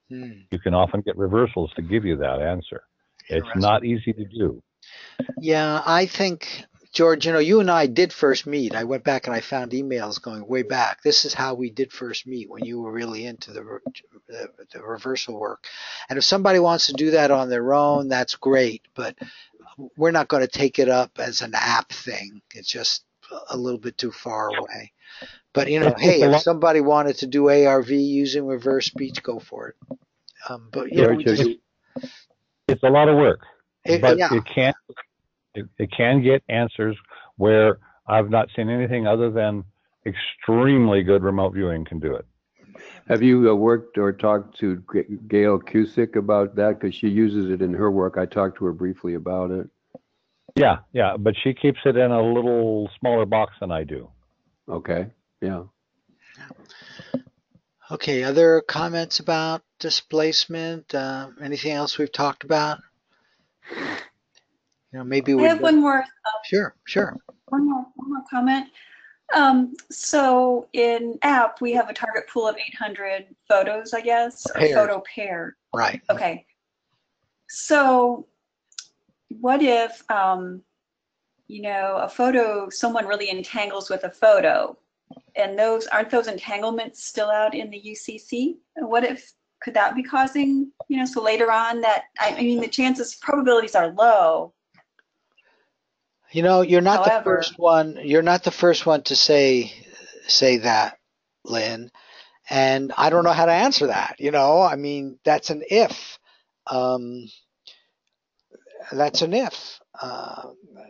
You can often get reversals to give you that answer. It's not easy to do. Yeah, I think, George, you and I did first meet. I went back and I found emails going way back. This is how we did first meet when you were really into the reversal work. And if somebody wants to do that on their own, that's great. But we're not going to take it up as an app thing. It's just a little bit too far away. But, hey, if somebody wanted to do ARV using reverse speech, go for it. But it's a lot of work, but it can get answers where I've not seen anything other than extremely good remote viewing can do it. Have you worked or talked to Gail Cusick about that? Because she uses it in her work. I talked to her briefly about it. Yeah, but she keeps it in a little smaller box than I do. Okay, yeah. Okay, other comments about displacement? Anything else we've talked about? Maybe we have one more. Sure. One more comment. So in app, we have a target pool of 800 photos, I guess, or photo pair. Right. Okay. So what if, a photo, someone really entangles with a photo, and aren't those entanglements still out in the UCC? And what if, could that be causing, so later on that, the probabilities are low. You're not the first one. You're not the first one to say that, Lynn. And I don't know how to answer that. That's an if. That's an if.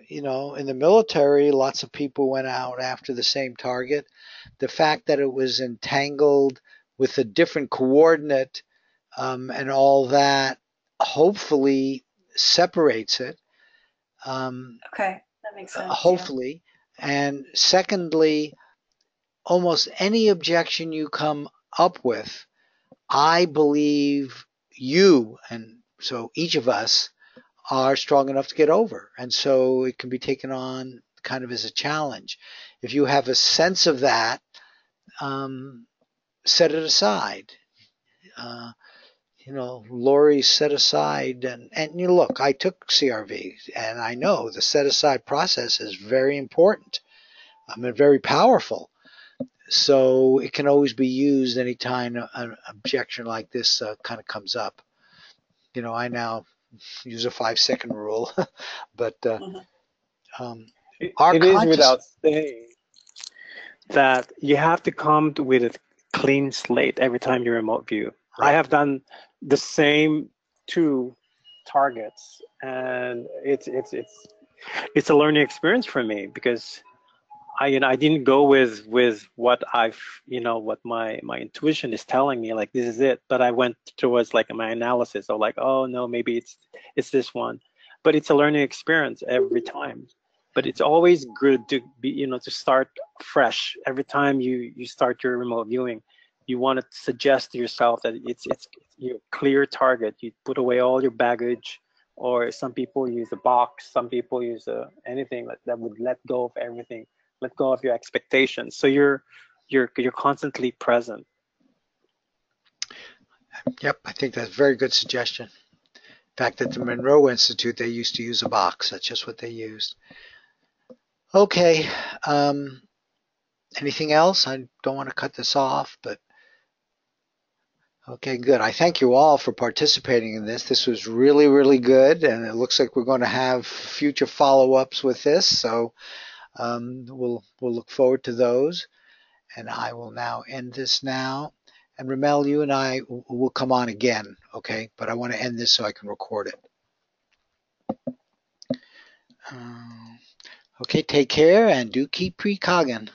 In the military, lots of people went out after the same target. The fact that it was entangled with a different coordinate and all that hopefully separates it. Okay, that makes sense. Hopefully. Yeah. And secondly, almost any objection you come up with, I believe you, and so each of us, are strong enough to get over. And so it can be taken on kind of as a challenge. If you have a sense of that, set it aside. Lori set aside, and you look, I took CRV, and I know the set aside process is very important. Very powerful. So it can always be used anytime an objection like this kind of comes up. I now use a 5-second rule, but it is without saying that you have to come with a clean slate every time you remote view. Right. I have done the same 2 targets, and it's a learning experience for me, because I didn't go with what what my intuition is telling me, like this is it, but I went towards like my analysis of like, oh no, maybe it's this one. But it's a learning experience every time. But it's always good to be to start fresh every time you start your remote viewing. You want to suggest to yourself that it's your clear target. You put away all your baggage, or some people use a box, some people use anything that would let go of everything. Let go of your expectations, so you're constantly present. Yep, I think that's a very good suggestion. In fact, at the Monroe Institute, they used to use a box. That's just what they used. Okay. Anything else? I don't want to cut this off, but okay, good. I thank you all for participating in this. This was really, really good, and it looks like we're going to have future follow-ups with this. So we'll look forward to those, and I will now end this now. And Ramel, you and I will come on again, okay? But I want to end this so I can record it. Okay, take care and do keep precogging.